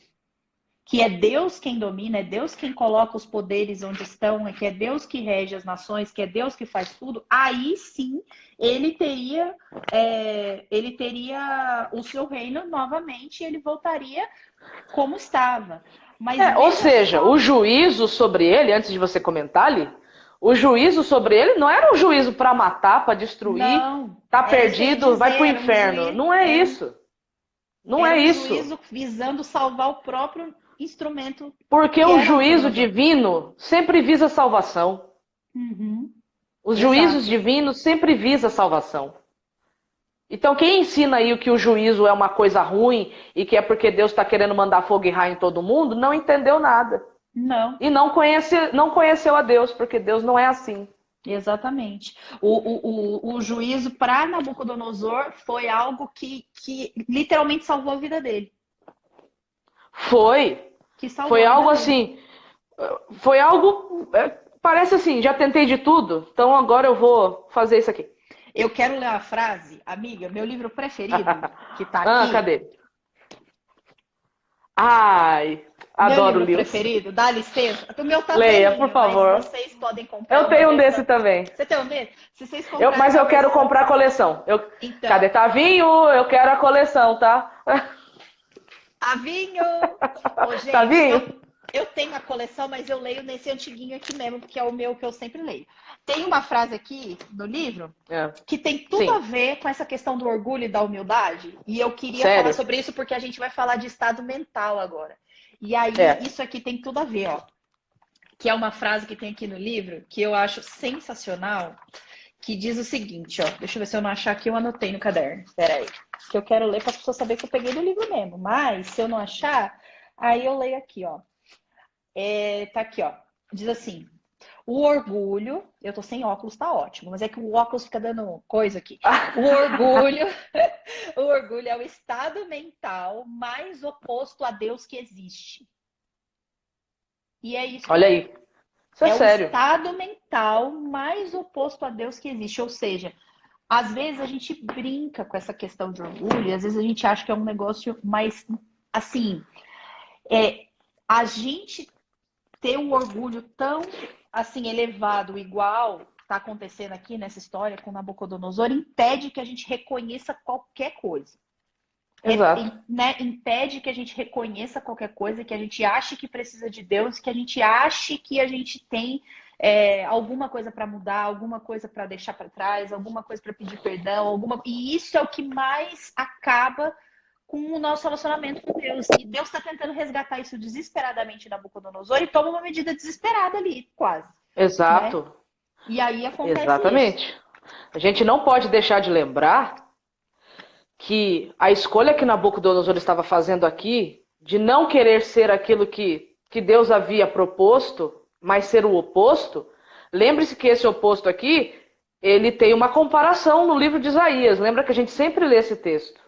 que é Deus quem domina, é Deus quem coloca os poderes onde estão, que é Deus que rege as nações, que é Deus que faz tudo, aí sim ele teria o seu reino novamente, ele voltaria como estava. Mas Ou veja seja, só, o juízo sobre ele, antes de você comentar ali, o juízo sobre ele não era um juízo para matar, para destruir, não, tá era isso que eu ia perdido, vai dizer, pro inferno. Não é isso. Não era é um isso. juízo visando salvar o próprio instrumento Porque que o era juízo Nabucodonosor. divino sempre visa salvação. Uhum, Os juízos exato. divinos sempre visam salvação. Então, quem ensina aí que o juízo é uma coisa ruim e que é porque Deus está querendo mandar fogo e raio em todo mundo, não entendeu nada. Não, E não conheceu a Deus, porque Deus não é assim. exatamente. O juízo para Nabucodonosor foi algo que literalmente salvou a vida dele. Foi. Que salvou Foi a vida algo dele. assim. Foi algo. Parece assim, já tentei de tudo, então agora eu vou fazer isso aqui. Eu quero ler uma frase, amiga, meu livro preferido, que tá aqui. Cadê? Ai, Meu adoro livro Lewis. preferido, dá licença. O meu tá Leia, por velhinho, mas favor. vocês podem comprar Eu uma tenho um desse versão. também. Você tem um desse? Se vocês comprarem Mas uma eu quero versão. comprar a coleção. Então, Cadê? Tavinho? Eu quero a coleção, tá? Avinho! Ô, gente, Tavinho? eu tenho a coleção, mas eu leio nesse antiguinho aqui mesmo, porque é o meu que eu sempre leio. Tem uma frase aqui no livro que tem tudo Sim. a ver com essa questão do orgulho e da humildade. E eu queria Sério? falar sobre isso porque a gente vai falar de estado mental agora. E aí, isso aqui tem tudo a ver, ó. Que é uma frase que tem aqui no livro, que eu acho sensacional, que diz o seguinte, ó. Deixa eu ver se eu não achar aqui, eu anotei no caderno. Espera aí. Que eu quero ler para as pessoas saberem que eu peguei do livro mesmo. Mas, se eu não achar, aí eu leio aqui, ó. Tá aqui, ó. Diz assim: o orgulho, eu tô sem óculos, tá ótimo, mas é que o óculos fica dando coisa aqui. O orgulho, o orgulho é o estado mental mais oposto a Deus que existe. E é isso. Olha aí. Isso é sério. O estado mental mais oposto a Deus que existe. Ou seja, às vezes a gente brinca com essa questão de orgulho, e às vezes a gente acha que é um negócio mais assim. A gente ter um orgulho tão assim elevado, igual está acontecendo aqui nessa história com Nabucodonosor, impede que a gente reconheça qualquer coisa. Exato. Impede que a gente reconheça qualquer coisa, que a gente ache que precisa de Deus, que a gente ache que a gente tem alguma coisa para mudar, alguma coisa para deixar para trás, alguma coisa para pedir perdão, e isso é o que mais acaba com o nosso relacionamento com Deus. E Deus está tentando resgatar isso desesperadamente em Nabucodonosor e toma uma medida desesperada ali, quase. Exato. Né? E aí acontece Exatamente. isso. A gente não pode deixar de lembrar que a escolha que Nabucodonosor estava fazendo aqui, de não querer ser aquilo que Deus havia proposto, mas ser o oposto, lembre-se que esse oposto aqui, ele tem uma comparação no livro de Isaías. Lembra que a gente sempre lê esse texto?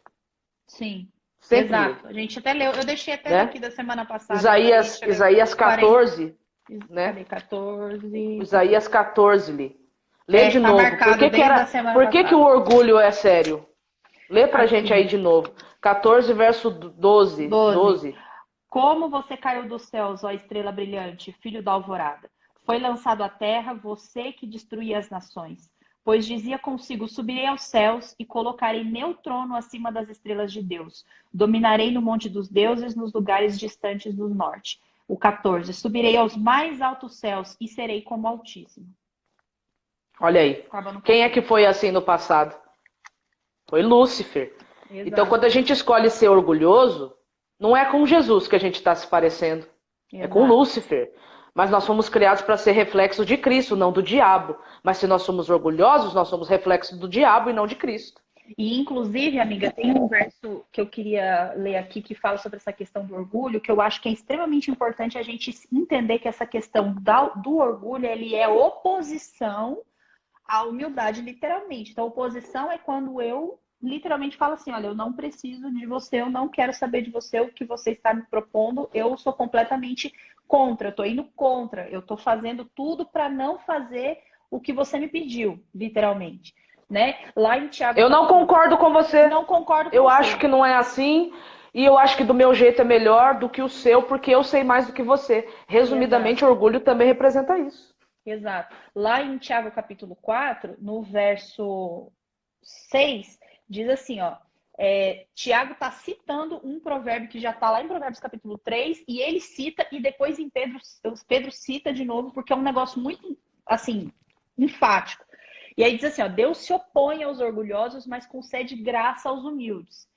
Sim, sempre exato. Lê. A gente até leu, eu deixei até daqui da semana passada. Isaías 14. Né? Cadê 14? Isaías 14, lê de tá novo. Marcado da semana por que o orgulho é sério? Lê pra Aqui. gente aí de novo. 14, verso 12. Como você caiu dos céus, ó estrela brilhante, filho da alvorada? Foi lançado à terra, você que destruía as nações. Pois dizia consigo, subirei aos céus e colocarei meu trono acima das estrelas de Deus. Dominarei no monte dos deuses, nos lugares distantes do norte. O 14, subirei aos mais altos céus e serei como Altíssimo. Olha aí. Quem é que foi assim no passado? Foi Lúcifer. Exato. Então, quando a gente escolhe ser orgulhoso, não é com Jesus que a gente está se parecendo. Exato. É com Lúcifer. Mas nós fomos criados para ser reflexo de Cristo, não do diabo. Mas se nós somos orgulhosos, nós somos reflexo do diabo e não de Cristo. E, inclusive, amiga, tem um verso que eu queria ler aqui que fala sobre essa questão do orgulho, que eu acho que é extremamente importante a gente entender que essa questão do orgulho, ele é oposição à humildade, literalmente. Então, oposição é quando eu literalmente falo assim, olha, eu não preciso de você, eu não quero saber de você, o que você está me propondo, eu sou completamente contra, eu estou indo contra, eu estou fazendo tudo para não fazer o que você me pediu, literalmente. Né? Lá em Tiago. Eu não concordo com você. Não concordo com eu você. acho que não é assim. e eu acho que do meu jeito é melhor do que o seu, porque eu sei mais do que você. Resumidamente, Exato. orgulho também representa isso. Exato. Lá em Tiago capítulo 4, no verso 6, diz assim, ó, Tiago está citando um provérbio que já está lá em Provérbios capítulo 3, e ele cita, e depois em Pedro cita de novo, porque é um negócio muito, assim, enfático. E aí diz assim, ó, Deus se opõe aos orgulhosos, mas concede graça aos humildes.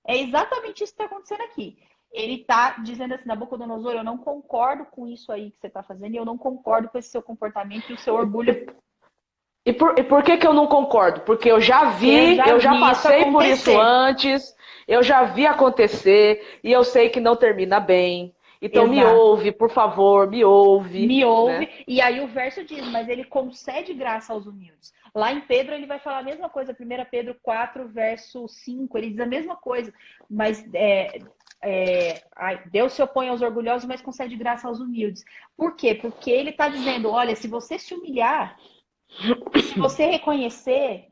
É exatamente isso que está acontecendo aqui. Ele está dizendo assim, Nabucodonosor, eu não concordo com isso aí que você está fazendo, e eu não concordo com esse seu comportamento e o seu orgulho. E por que que eu não concordo? Porque eu já Eu vi, já eu já vi isso passei por isso acontecer. antes, eu já vi acontecer, e eu sei que não termina bem. Então me Exato. ouve, por favor, me ouve, Me ouve. né? E aí o verso diz, mas ele concede graça aos humildes. Lá em Pedro ele vai falar a mesma coisa, 1 Pedro 4, verso 5, ele diz a mesma coisa. Mas Deus se opõe aos orgulhosos, mas concede graça aos humildes. Por quê? Porque ele está dizendo, olha, se você se humilhar, e se você reconhecer,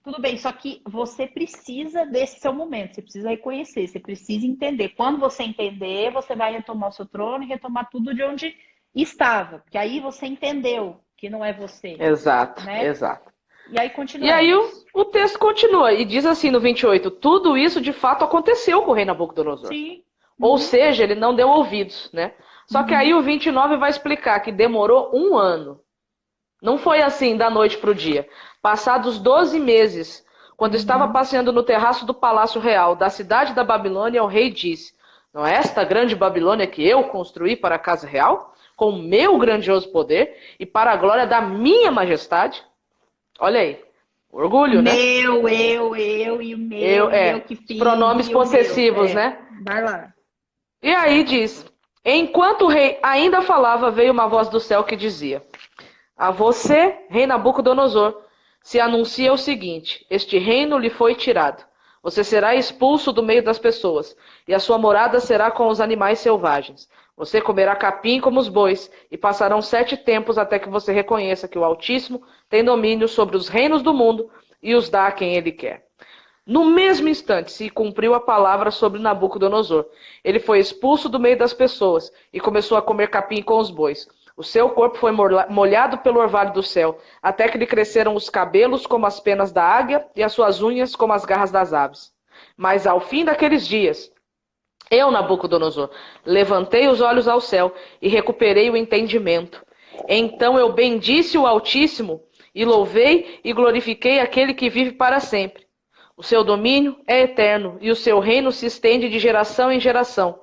tudo bem, só que você precisa desse seu momento, você precisa reconhecer, você precisa entender. Quando você entender, você vai retomar o seu trono e retomar tudo de onde estava, porque aí você entendeu que não é você, Exato, né? exato. E aí E aí continuemos. o texto continua e diz assim no 28, tudo isso de fato aconteceu com o rei Nabucodonosor. Sim. Ou Uhum, seja, ele não deu ouvidos, né? Só que aí uhum, o 29 vai explicar que demorou um ano. Não foi assim da noite para o dia. Passados 12 meses, quando estava uhum. passeando no terraço do palácio real da cidade da Babilônia, o rei disse: Não é esta grande Babilônia que eu construí para a casa real, com o meu grandioso poder e para a glória da minha majestade? Olha aí, O orgulho, né? meu, eu, e eu que Os fiz, pronomes e o meu. possessivos, né? Vai lá. E aí diz: Enquanto o rei ainda falava, veio uma voz do céu que dizia: A você, rei Nabucodonosor, se anuncia o seguinte: este reino lhe foi tirado. Você será expulso do meio das pessoas, e a sua morada será com os animais selvagens. Você comerá capim como os bois, e passarão 7 tempos até que você reconheça que o Altíssimo tem domínio sobre os reinos do mundo e os dá a quem ele quer. No mesmo instante se cumpriu a palavra sobre Nabucodonosor. Ele foi expulso do meio das pessoas e começou a comer capim com os bois. O seu corpo foi molhado pelo orvalho do céu, até que lhe cresceram os cabelos como as penas da águia e as suas unhas como as garras das aves. Mas ao fim daqueles dias, eu, Nabucodonosor, levantei os olhos ao céu e recuperei o entendimento. Então eu bendisse o Altíssimo e louvei e glorifiquei aquele que vive para sempre. O seu domínio é eterno e o seu reino se estende de geração em geração.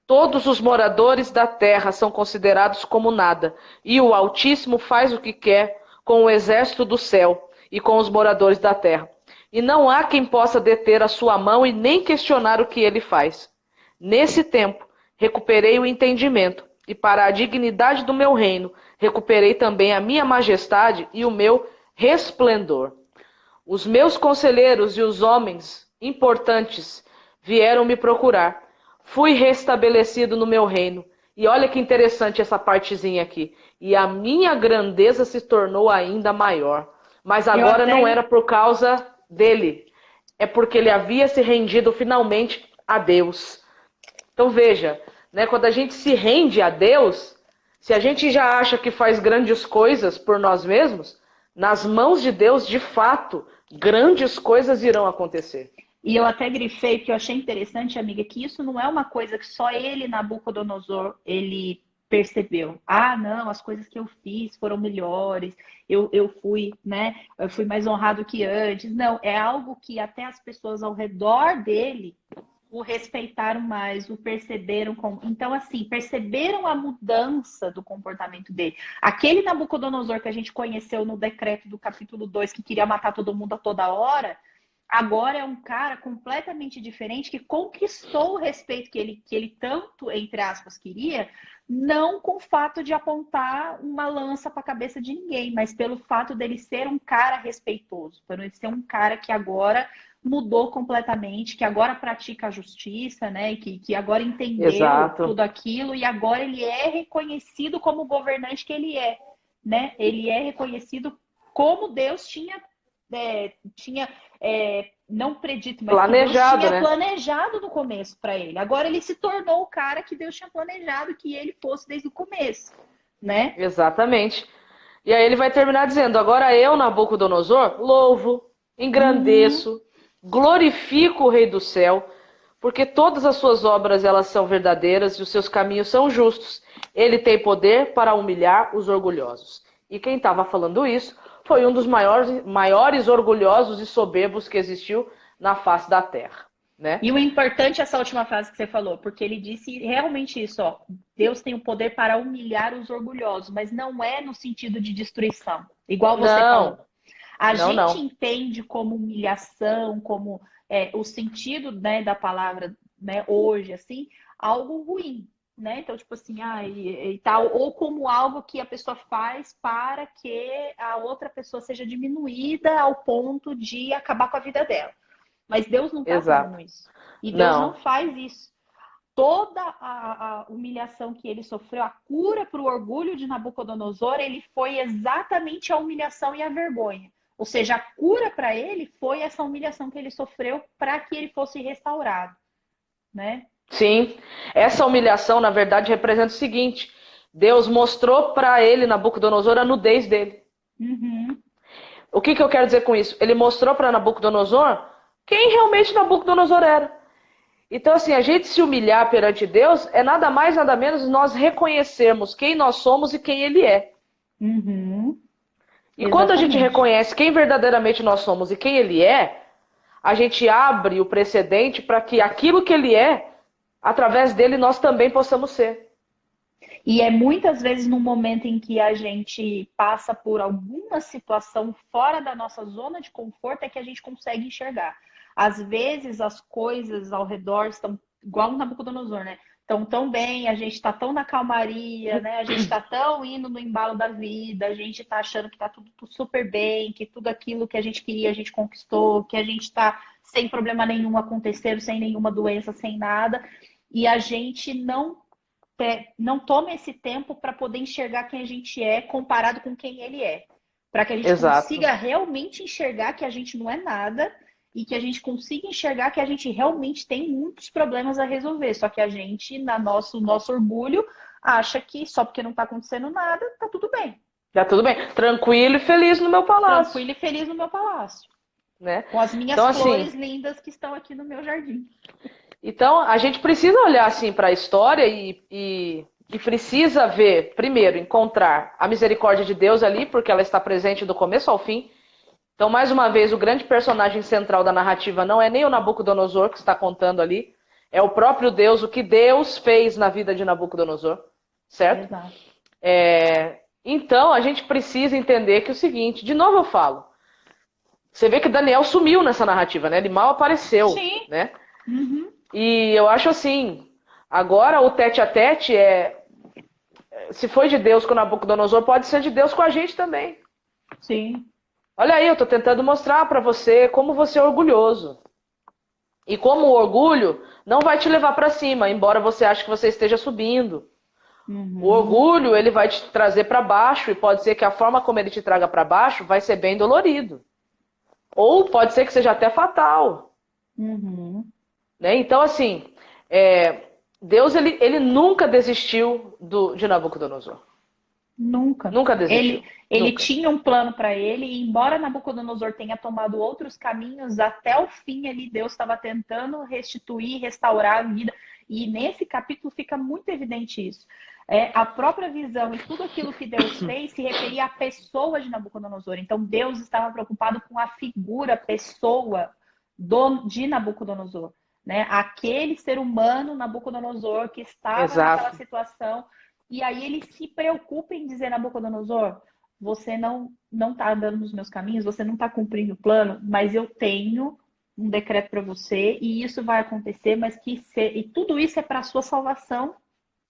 Todos os moradores da terra são considerados como nada, e o Altíssimo faz o que quer com o exército do céu e com os moradores da terra. E não há quem possa deter a sua mão e nem questionar o que ele faz. Nesse tempo, recuperei o entendimento, e para a dignidade do meu reino, recuperei também a minha majestade e o meu resplendor. Os meus conselheiros e os homens importantes vieram me procurar. Fui restabelecido no meu reino. E olha que interessante essa partezinha aqui. E a minha grandeza se tornou ainda maior. Mas Eu agora não até era por causa dele. É porque ele havia se rendido finalmente a Deus. Então veja, né, quando a gente se rende a Deus, se a gente já acha que faz grandes coisas por nós mesmos, nas mãos de Deus, de fato, grandes coisas irão acontecer. E eu até grifei, porque eu achei interessante, amiga, que isso não é uma coisa que só ele, Nabucodonosor, ele percebeu. Ah, não, as coisas que eu fiz foram melhores, eu fui, né? Eu fui mais honrado que antes. Não, é algo que até as pessoas ao redor dele o respeitaram mais, o perceberam como. Então, assim, perceberam a mudança do comportamento dele. Aquele Nabucodonosor que a gente conheceu no decreto do capítulo 2 que queria matar todo mundo a toda hora, agora é um cara completamente diferente que conquistou o respeito que ele tanto, entre aspas, queria, não com o fato de apontar uma lança para a cabeça de ninguém, mas pelo fato dele ser um cara respeitoso, por ele ser um cara que agora mudou completamente, que agora pratica a justiça, né? Que agora entendeu Exato. tudo aquilo e agora ele é reconhecido como o governante que ele é, né? Ele é reconhecido como Deus tinha não predito, mas planejado, que Deus tinha né? planejado no começo para ele. Agora ele se tornou o cara que Deus tinha planejado que ele fosse desde o começo, né? Exatamente. E aí ele vai terminar dizendo: agora eu, Nabucodonosor, louvo, Uhum. engrandeço, glorifico o Rei do céu, porque todas as suas obras elas são verdadeiras e os seus caminhos são justos. Ele tem poder para humilhar os orgulhosos. E quem estava falando isso foi um dos maiores orgulhosos e soberbos que existiu na face da terra, né? E o importante é essa última frase que você falou, porque ele disse realmente isso, ó. Deus tem o poder para humilhar os orgulhosos, mas não é no sentido de destruição, igual você falou. Não, A não, gente não. entende como humilhação, como o sentido, né, da palavra, né, hoje, assim, algo ruim, né? Então, tipo assim, e tal, ou como algo que a pessoa faz para que a outra pessoa seja diminuída ao ponto de acabar com a vida dela. Mas Deus não está fazendo Exato. isso. E Deus não Não. faz isso. Toda a humilhação que ele sofreu, a cura para o orgulho de Nabucodonosor, ele foi exatamente a humilhação e a vergonha. Ou seja, a cura para ele foi essa humilhação que ele sofreu para que ele fosse restaurado, né? Sim, essa humilhação, na verdade, representa o seguinte: Deus mostrou para ele, Nabucodonosor, a nudez dele. Uhum. O que eu quero dizer com isso? Ele mostrou para Nabucodonosor quem realmente Nabucodonosor era. Então, assim, a gente se humilhar perante Deus é nada mais, nada menos nós reconhecermos quem nós somos e quem Ele é. Uhum. E quando a gente Exatamente. reconhece quem verdadeiramente nós somos e quem Ele é, a gente abre o precedente para que aquilo que Ele é, através dele, nós também possamos ser. E é muitas vezes no momento em que a gente passa por alguma situação fora da nossa zona de conforto é que a gente consegue enxergar. Às vezes as coisas ao redor estão igual o Nabucodonosor, né? Estão tão bem, a gente está tão na calmaria, né? A gente está tão indo no embalo da vida, a gente está achando que está tudo super bem, que tudo aquilo que a gente queria a gente conquistou, que a gente está sem problema nenhum acontecendo, sem nenhuma doença, sem nada. E a gente não toma esse tempo para poder enxergar quem a gente é comparado com quem ele é. Para que a gente Exato. consiga realmente enxergar que a gente não é nada e que a gente consiga enxergar que a gente realmente tem muitos problemas a resolver. Só que a gente, nosso orgulho, acha que só porque não está acontecendo nada, tá tudo bem. Tá tudo bem. Tranquilo e feliz no meu palácio, Tranquilo e feliz no meu palácio. né? Com as minhas Então, assim, flores lindas que estão aqui no meu jardim. então a gente precisa olhar assim para a história e precisa ver, primeiro, encontrar a misericórdia de Deus ali, porque ela está presente do começo ao fim. Então, mais uma vez, o grande personagem central da narrativa não é nem o Nabucodonosor que está contando ali, é o próprio Deus, o que Deus fez na vida de Nabucodonosor, certo? Exato. Então, a gente precisa entender que é o seguinte, de novo eu falo, você vê que Daniel sumiu nessa narrativa, né? Ele mal apareceu, Sim. né? Uhum. E eu acho assim, agora o tete a tete se foi de Deus com Nabucodonosor, pode ser de Deus com a gente também. Sim. Olha aí, eu estou tentando mostrar para você como você é orgulhoso. E como o orgulho não vai te levar para cima, embora você ache que você esteja subindo. O Uhum. orgulho, ele vai te trazer para baixo e pode ser que a forma como ele te traga para baixo vai ser bem dolorido. Ou pode ser que seja até fatal. Uhum. Né? Então, assim, Deus ele nunca desistiu de Nabucodonosor. Nunca. Nunca Ele, desistiu. ele Nunca. tinha um plano para ele, e embora Nabucodonosor tenha tomado outros caminhos, até o fim ali Deus estava tentando restituir, restaurar a vida. E nesse capítulo fica muito evidente isso. A própria visão e tudo aquilo que Deus fez se referia à pessoa de Nabucodonosor. Então Deus estava preocupado com a figura, pessoa de Nabucodonosor. Né? Aquele ser humano, Nabucodonosor, que estava naquela Exato. situação. E aí ele se preocupa em dizer, Nabucodonosor, você não está andando nos meus caminhos, você não está cumprindo o plano, mas eu tenho um decreto para você e isso vai acontecer, mas e tudo isso é para a sua salvação,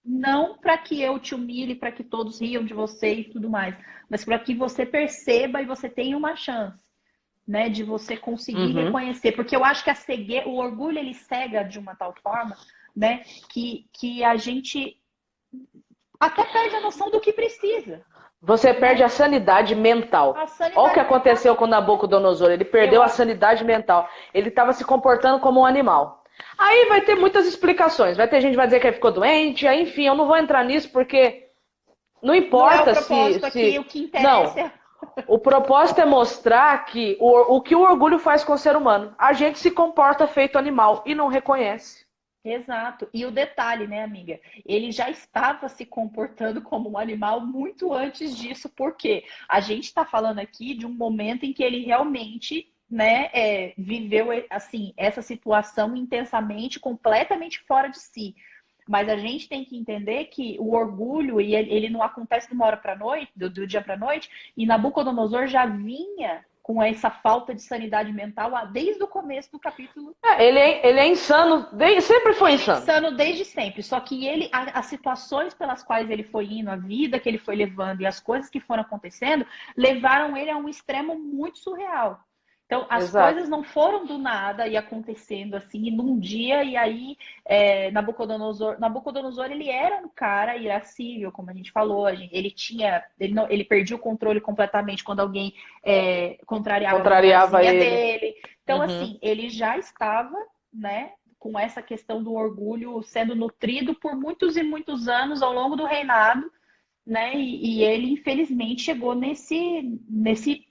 não para que eu te humilhe, para que todos riam de você e tudo mais, mas para que você perceba e você tenha uma chance, né, de você conseguir Uhum. reconhecer, porque eu acho que o orgulho ele cega de uma tal forma, né, que a gente até perde a noção do que precisa. Você perde a sanidade mental. A Olha o que sanidade aconteceu com Nabucodonosor. Ele perdeu a sanidade mental. Ele estava se comportando como um animal. Aí vai ter muitas explicações. Vai ter gente que vai dizer que ele ficou doente. Aí, enfim, eu não vou entrar nisso porque não não é o importa propósito aqui, o que interessa Não. é... O propósito é mostrar que o que o orgulho faz com o ser humano. A gente se comporta feito animal e não reconhece. Exato. E o detalhe, né, amiga? Ele já estava se comportando como um animal muito antes disso, porque a gente está falando aqui de um momento em que ele realmente, né, viveu assim essa situação intensamente, completamente fora de si. Mas a gente tem que entender que o orgulho e ele não acontece de uma hora para noite, do dia para noite. E Nabucodonosor já vinha com essa falta de sanidade mental desde o começo do capítulo. Ele é insano, sempre foi insano. Insano desde sempre. Só que as situações pelas quais ele foi indo, a vida que ele foi levando e as coisas que foram acontecendo, levaram ele a um extremo muito surreal. Então, as Exato. coisas não foram do nada e acontecendo assim, num dia, e aí Nabucodonosor, ele era um cara irascível, como a gente falou, ele perdia o controle completamente quando alguém contrariava a vontade ele. dele. Então, assim, ele já estava, né, com essa questão do orgulho sendo nutrido por muitos e muitos anos ao longo do reinado, né? E ele, infelizmente, chegou nesse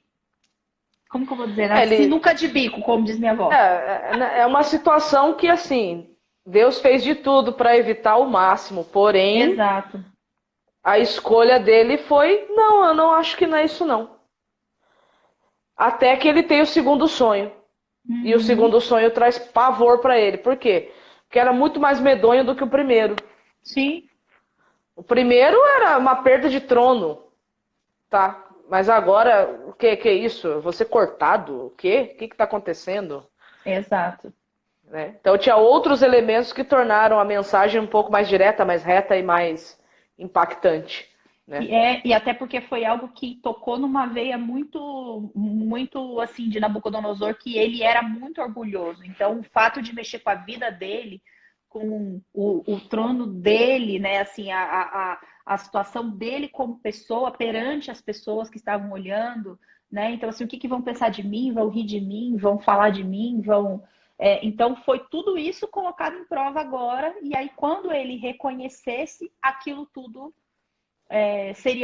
como que eu vou dizer? Sinuca de bico, como diz minha avó. É uma situação que, assim, Deus fez de tudo para evitar o máximo, porém, Exato. a escolha dele foi: não, eu não acho que não é isso, não. Até que ele tem o segundo sonho. E o segundo sonho traz pavor para ele. Por quê? Porque era muito mais medonho do que o primeiro. Sim. O primeiro era uma perda de trono, tá? Mas agora, o que é isso? Eu vou ser cortado? O quê? O que está acontecendo? Exato. Né? Então tinha outros elementos que tornaram a mensagem um pouco mais direta, mais reta e mais impactante. Né? E até porque foi algo que tocou numa veia muito, muito assim de Nabucodonosor, que ele era muito orgulhoso. Então, o fato de mexer com a vida dele, com o trono dele, né? Assim, a situação dele como pessoa perante as pessoas que estavam olhando, né? Então, assim, o que vão pensar de mim? Vão rir de mim? Vão falar de mim? Então, foi tudo isso colocado em prova agora. E aí, quando ele reconhecesse aquilo tudo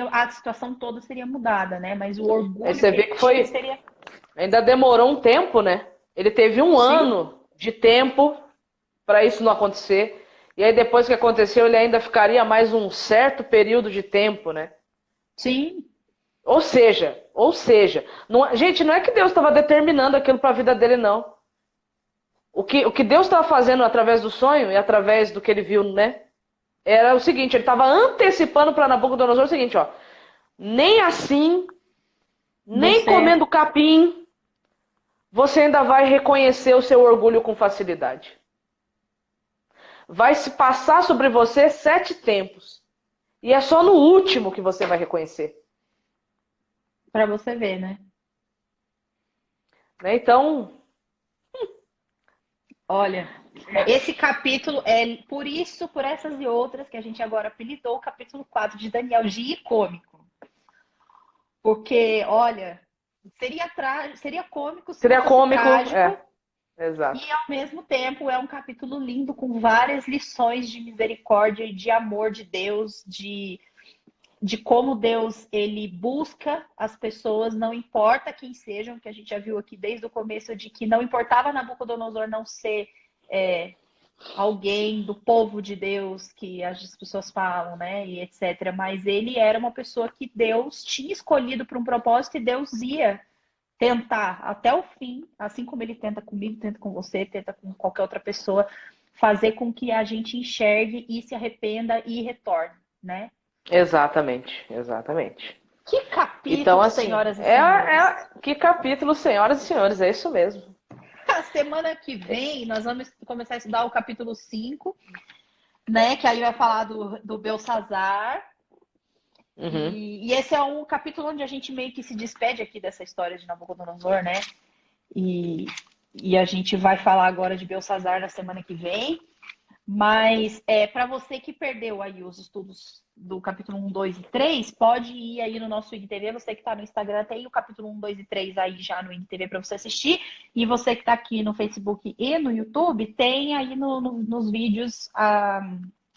a situação toda seria mudada, né? Mas o orgulho Aí você vê que foi. seria. Ainda demorou um tempo, né? Ele teve um ano de tempo para isso não acontecer. E aí, depois que aconteceu, ele ainda ficaria mais um certo período de tempo, né? Sim. Ou seja, gente, não é que Deus estava determinando aquilo para a vida dele, não. O que Deus estava fazendo através do sonho e através do que ele viu, né? Era o seguinte, ele estava antecipando para Nabucodonosor o seguinte, ó. Nem assim, nem comendo capim, você ainda vai reconhecer o seu orgulho com facilidade. Vai se passar sobre você 7 tempos. E é só no último que você vai reconhecer. Para você ver, né? Então... Olha, esse capítulo por essas e outras que a gente agora apelidou o capítulo 4 de Daniel de cômico. Porque, olha, seria cômico se seria não fosse cômico, trágico. Exato. E, ao mesmo tempo, é um capítulo lindo com várias lições de misericórdia e de amor de Deus, de como Deus ele busca as pessoas, não importa quem sejam, que a gente já viu aqui desde o começo, de que não importava Nabucodonosor não ser alguém do povo de Deus, que as pessoas falam, né, e etc. Mas ele era uma pessoa que Deus tinha escolhido para um propósito e Deus ia tentar até o fim, assim como ele tenta comigo, tenta com você, tenta com qualquer outra pessoa, fazer com que a gente enxergue e se arrependa e retorne, né? Exatamente. Que capítulo, então, assim, senhoras e senhores. Que capítulo, senhoras e senhores, é isso mesmo. A semana que vem nós vamos começar a estudar o capítulo 5, né? Que aí vai falar do Belsazar. Uhum. E esse é um capítulo onde a gente meio que se despede aqui dessa história de Nabucodonosor, né? E a gente vai falar agora de Belsazar na semana que vem. Mas para você que perdeu aí os estudos do capítulo 1, 2 e 3, pode ir aí no nosso IGTV. Você que está no Instagram tem o capítulo 1, 2 e 3 aí já no IGTV para você assistir. E você que está aqui no Facebook e no YouTube, tem aí nos vídeos,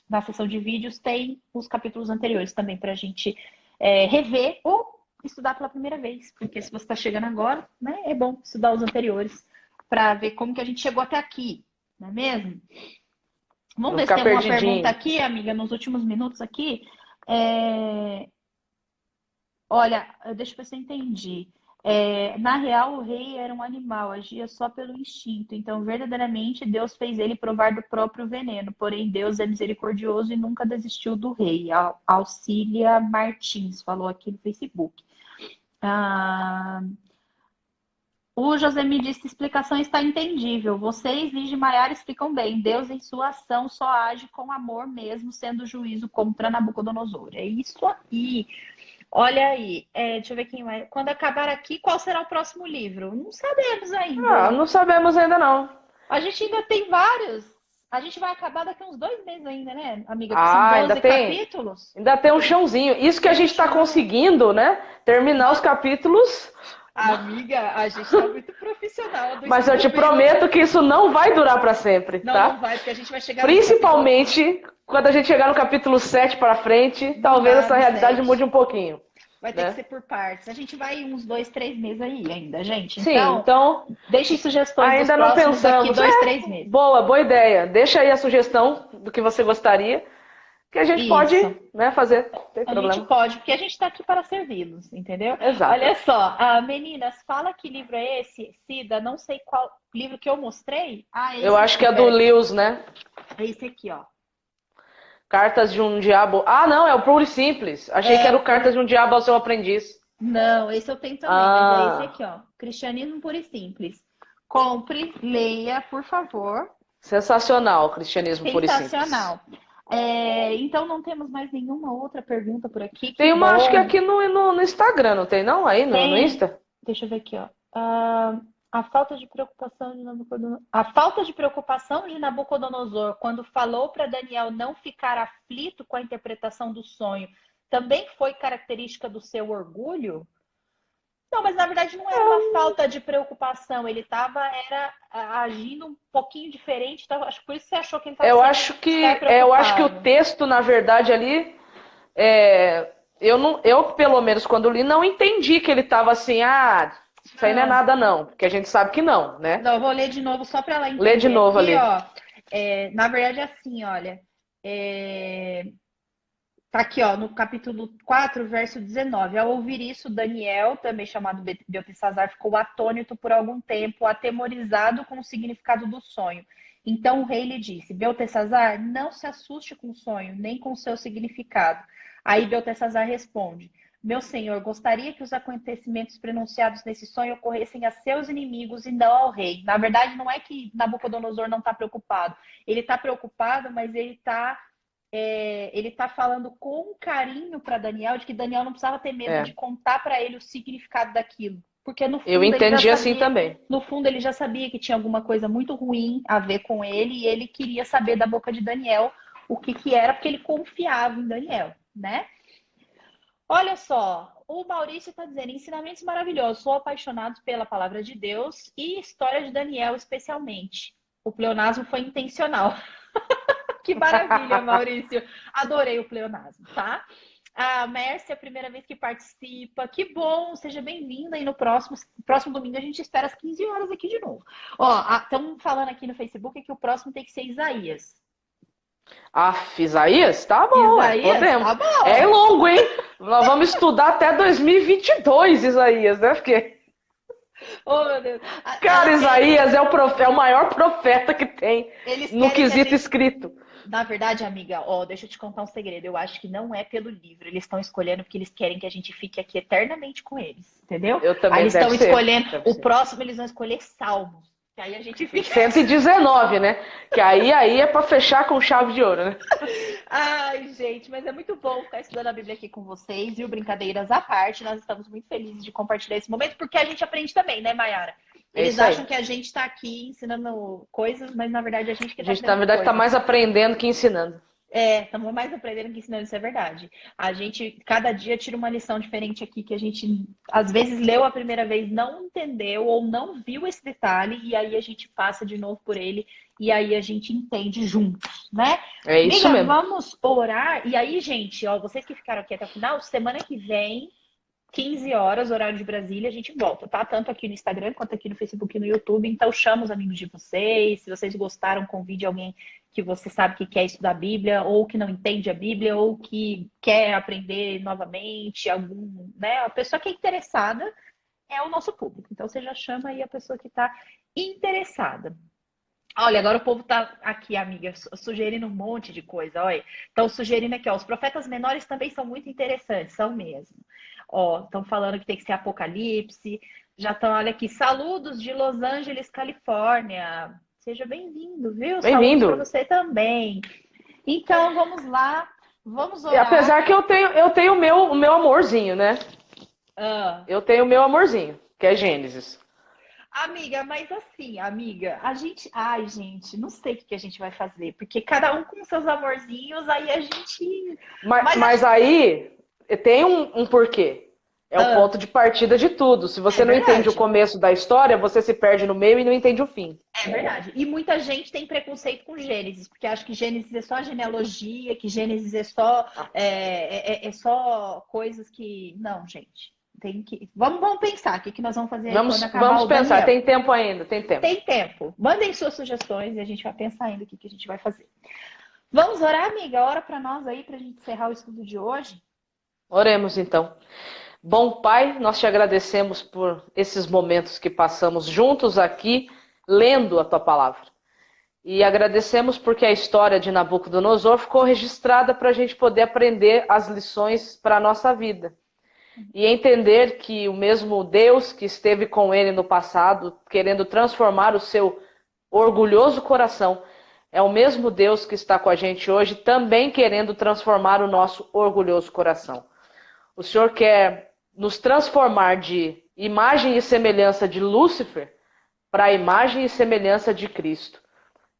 na seção de vídeos, tem os capítulos anteriores também para a gente rever ou estudar pela primeira vez. Porque se você está chegando agora, né, é bom estudar os anteriores para ver como que a gente chegou até aqui, não é mesmo? Vamos ver se tem alguma pergunta aqui, amiga, nos últimos minutos aqui. Olha, deixa eu ver se eu entendi. Na real, o rei era um animal, agia só pelo instinto. Então, verdadeiramente, Deus fez ele provar do próprio veneno. Porém, Deus é misericordioso e nunca desistiu do rei. Auxília Martins falou aqui no Facebook. O José me disse: a explicação está entendível. Vocês, Lígia e Maiara, explicam bem. Deus, em sua ação, só age com amor mesmo, sendo juízo contra Nabucodonosor. É isso aí. Olha aí. Deixa eu ver quem vai. Quando acabar aqui, qual será o próximo livro? Não sabemos ainda. Não sabemos ainda, não. A gente ainda tem vários. A gente vai acabar daqui uns 2 meses ainda, né, amiga? São 12 capítulos. Ainda tem um chãozinho. Isso que a gente está conseguindo, né? Terminar os capítulos. Amiga, a gente tá muito profissional. Mas eu te prometo que isso não vai durar para sempre, tá? Não vai, porque a gente vai chegar... Principalmente quando a gente chegar no capítulo 7 para frente, talvez essa realidade mude um pouquinho. Vai ter que ser por partes. A gente vai uns 2, 3 meses aí ainda, gente. Sim, então deixem sugestões ainda não pensamos. Daqui 2, 3 meses. Boa ideia. Deixa aí a sugestão do que você gostaria. Que a gente pode, né, fazer. Não tem problema. A gente pode, porque a gente está aqui para servi-los, entendeu? Exato. Olha só, meninas, fala que livro é esse, Cida, não sei qual livro que eu mostrei. Eu acho que é do Lewis, né? É esse aqui, ó. Cartas de um Diabo. Não, é o Puro e Simples. Achei que era o Cartas de um Diabo ao Seu Aprendiz. Não, esse eu tenho também, mas é esse aqui, ó. Cristianismo Puro e Simples. Compre, leia, por favor. Sensacional, Cristianismo Puro e Simples. Sensacional. Então não temos mais nenhuma outra pergunta por aqui. Tem uma, acho que aqui no Instagram, não tem não? Aí no Insta? Deixa eu ver aqui, ó. A falta de preocupação de Nabucodonosor quando falou para Daniel não ficar aflito com a interpretação do sonho também foi característica do seu orgulho? Não, mas na verdade não era uma falta de preocupação. Ele estava agindo um pouquinho diferente. Acho que por isso você achou que ele estava eu acho que o texto, na verdade, ali... eu, pelo menos, quando li, não entendi que ele estava assim... isso aí não é nada, não. Porque a gente sabe que não, né? Não, eu vou ler de novo só para ela entender. Lê de novo aqui, ali. Ó, na verdade, é assim, olha... Tá aqui, ó, no capítulo 4, verso 19. Ao ouvir isso, Daniel, também chamado Beltesazar, ficou atônito por algum tempo, atemorizado com o significado do sonho. Então o rei lhe disse: Beltesazar, não se assuste com o sonho, nem com o seu significado. Aí Beltesazar responde: meu senhor, gostaria que os acontecimentos pronunciados nesse sonho ocorressem a seus inimigos e não ao rei. Na verdade, não é que Nabucodonosor não está preocupado. Ele está preocupado, mas ele está falando com carinho para Daniel, de que Daniel não precisava ter medo de contar para ele o significado daquilo. Porque no fundo eu entendi assim também. No fundo, ele já sabia que tinha alguma coisa muito ruim a ver com ele e ele queria saber da boca de Daniel o que era, porque ele confiava em Daniel, né? Olha só, o Maurício está dizendo: ensinamentos maravilhosos, sou apaixonado pela palavra de Deus e história de Daniel especialmente. O pleonasmo foi intencional. Que maravilha, Maurício. Adorei o pleonasmo, tá? A Mércia, primeira vez que participa. Que bom, seja bem-vinda. E no próximo domingo a gente espera às 15 horas aqui de novo. Ó, estamos falando aqui no Facebook que o próximo tem que ser Isaías. Isaías? Tá bom, podemos. Tá bom. É longo, hein? Nós vamos estudar até 2022, Isaías, né? Porque... Oh, meu Deus. Cara, Isaías é o maior profeta que tem no quesito escrito. Na verdade, amiga, deixa eu te contar um segredo. Eu acho que não é pelo livro. Eles estão escolhendo porque eles querem que a gente fique aqui eternamente com eles, entendeu? Eu também. Aí eles estão escolhendo. O próximo eles vão escolher Salmos. Que aí a gente fica... 119, né? Que aí é para fechar com chave de ouro, né? Ai, gente, mas é muito bom ficar estudando a Bíblia aqui com vocês, viu? Brincadeiras à parte. Nós estamos muito felizes de compartilhar esse momento, porque a gente aprende também, né, Maiara? Eles acham que a gente está aqui ensinando coisas, mas na verdade a gente que está aprendendo. A gente, na verdade, está mais aprendendo que ensinando. Estamos mais aprendendo que ensinando, isso é verdade. A gente, cada dia, tira uma lição diferente aqui que a gente, às vezes, leu a primeira vez, não entendeu ou não viu esse detalhe, e aí a gente passa de novo por ele, e aí a gente entende juntos, né? É isso Amiga, mesmo. vamos orar. E aí, gente, ó, vocês que ficaram aqui até o final, semana que vem, 15 horas, horário de Brasília, a gente volta, tá? Tanto aqui no Instagram quanto aqui no Facebook e no YouTube. Então, chama os amigos de vocês. Se vocês gostaram, convide alguém que você sabe que quer estudar a Bíblia, ou que não entende a Bíblia, ou que quer aprender novamente, algum, né? A pessoa que é interessada é o nosso público. Então, você já chama aí a pessoa que está interessada. Olha, agora o povo tá aqui, amiga, sugerindo um monte de coisa, olha. Estão sugerindo aqui, ó, os profetas menores também são muito interessantes, são mesmo. Ó, estão falando que tem que ser Apocalipse. Já estão, olha aqui, saludos de Los Angeles, Califórnia. Seja bem-vindo, viu? Saludos para Bem-vindo. você também. Então, vamos lá, vamos E apesar orar. que eu tenho o meu amorzinho, né? Ah, Eu tenho o meu amorzinho, que é Gênesis. amiga, mas assim, amiga, a gente. Ai, gente, não sei o que a gente vai fazer, porque cada um com seus amorzinhos, aí a gente. Mas, Mas mas aí tem um porquê. É o ah, ponto de partida de tudo. Se é você não entende o verdade. começo da história, você se perde no meio e não entende o fim. É verdade. E muita gente tem preconceito com Gênesis, porque acha que Gênesis é só genealogia, que Gênesis é só, é só coisas que. Não, gente. Tem que. Vamos pensar o que nós vamos fazer aí quando acabar Vamos o pensar, Daniel. tem tempo ainda, tem tempo. Tem tempo. Mandem suas sugestões e a gente vai pensar ainda o que a gente vai fazer. Vamos orar, amiga? Ora para nós aí, para a gente encerrar o estudo de hoje. Oremos então. Bom Pai, nós te agradecemos por esses momentos que passamos juntos aqui, lendo a tua palavra. E agradecemos porque a história de Nabucodonosor ficou registrada para a gente poder aprender as lições para a nossa vida. E entender que o mesmo Deus que esteve com ele no passado, querendo transformar o seu orgulhoso coração, é o mesmo Deus que está com a gente hoje, também querendo transformar o nosso orgulhoso coração. O Senhor quer nos transformar de imagem e semelhança de Lúcifer para a imagem e semelhança de Cristo.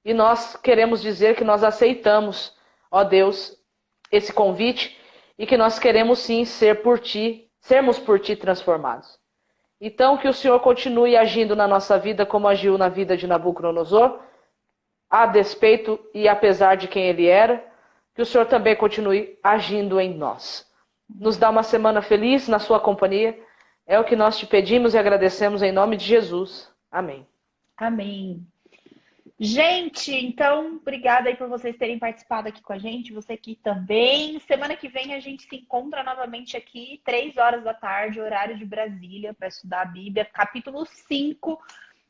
E nós queremos dizer que nós aceitamos, ó Deus, esse convite e que nós queremos sim sermos por ti transformados. Então que o Senhor continue agindo na nossa vida como agiu na vida de Nabucodonosor, a despeito e apesar de quem ele era, que o Senhor também continue agindo em nós. Nos dá uma semana feliz na sua companhia. É o que nós te pedimos e agradecemos em nome de Jesus. Amém. Amém. Gente, então, obrigada aí por vocês terem participado aqui com a gente, você aqui também. Semana que vem a gente se encontra novamente aqui, 3 horas da tarde, horário de Brasília, para estudar a Bíblia, capítulo 5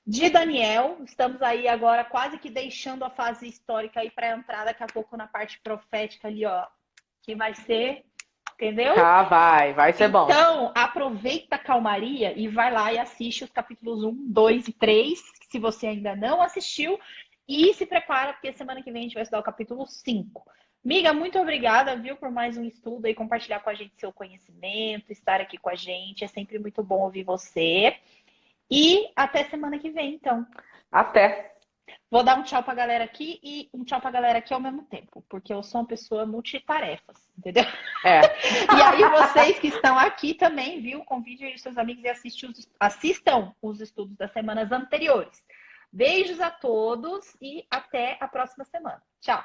de Daniel. Estamos aí agora quase que deixando a fase histórica aí para entrar daqui a pouco na parte profética ali, ó, que vai ser, entendeu? Ah, vai ser bom. Então, aproveita a calmaria e vai lá e assiste os capítulos 1, 2 e 3, se você ainda não assistiu, e se prepara, porque semana que vem a gente vai estudar o capítulo 5. Miga, muito obrigada, viu, por mais um estudo e compartilhar com a gente seu conhecimento, estar aqui com a gente. É sempre muito bom ouvir você. E até semana que vem, então. Até. Vou dar um tchau pra galera aqui e um tchau pra galera aqui ao mesmo tempo, porque eu sou uma pessoa multitarefas, entendeu? É. E aí vocês que estão aqui também, viu? Convide aí seus amigos e assistam os estudos das semanas anteriores. Beijos a todos e até a próxima semana. Tchau!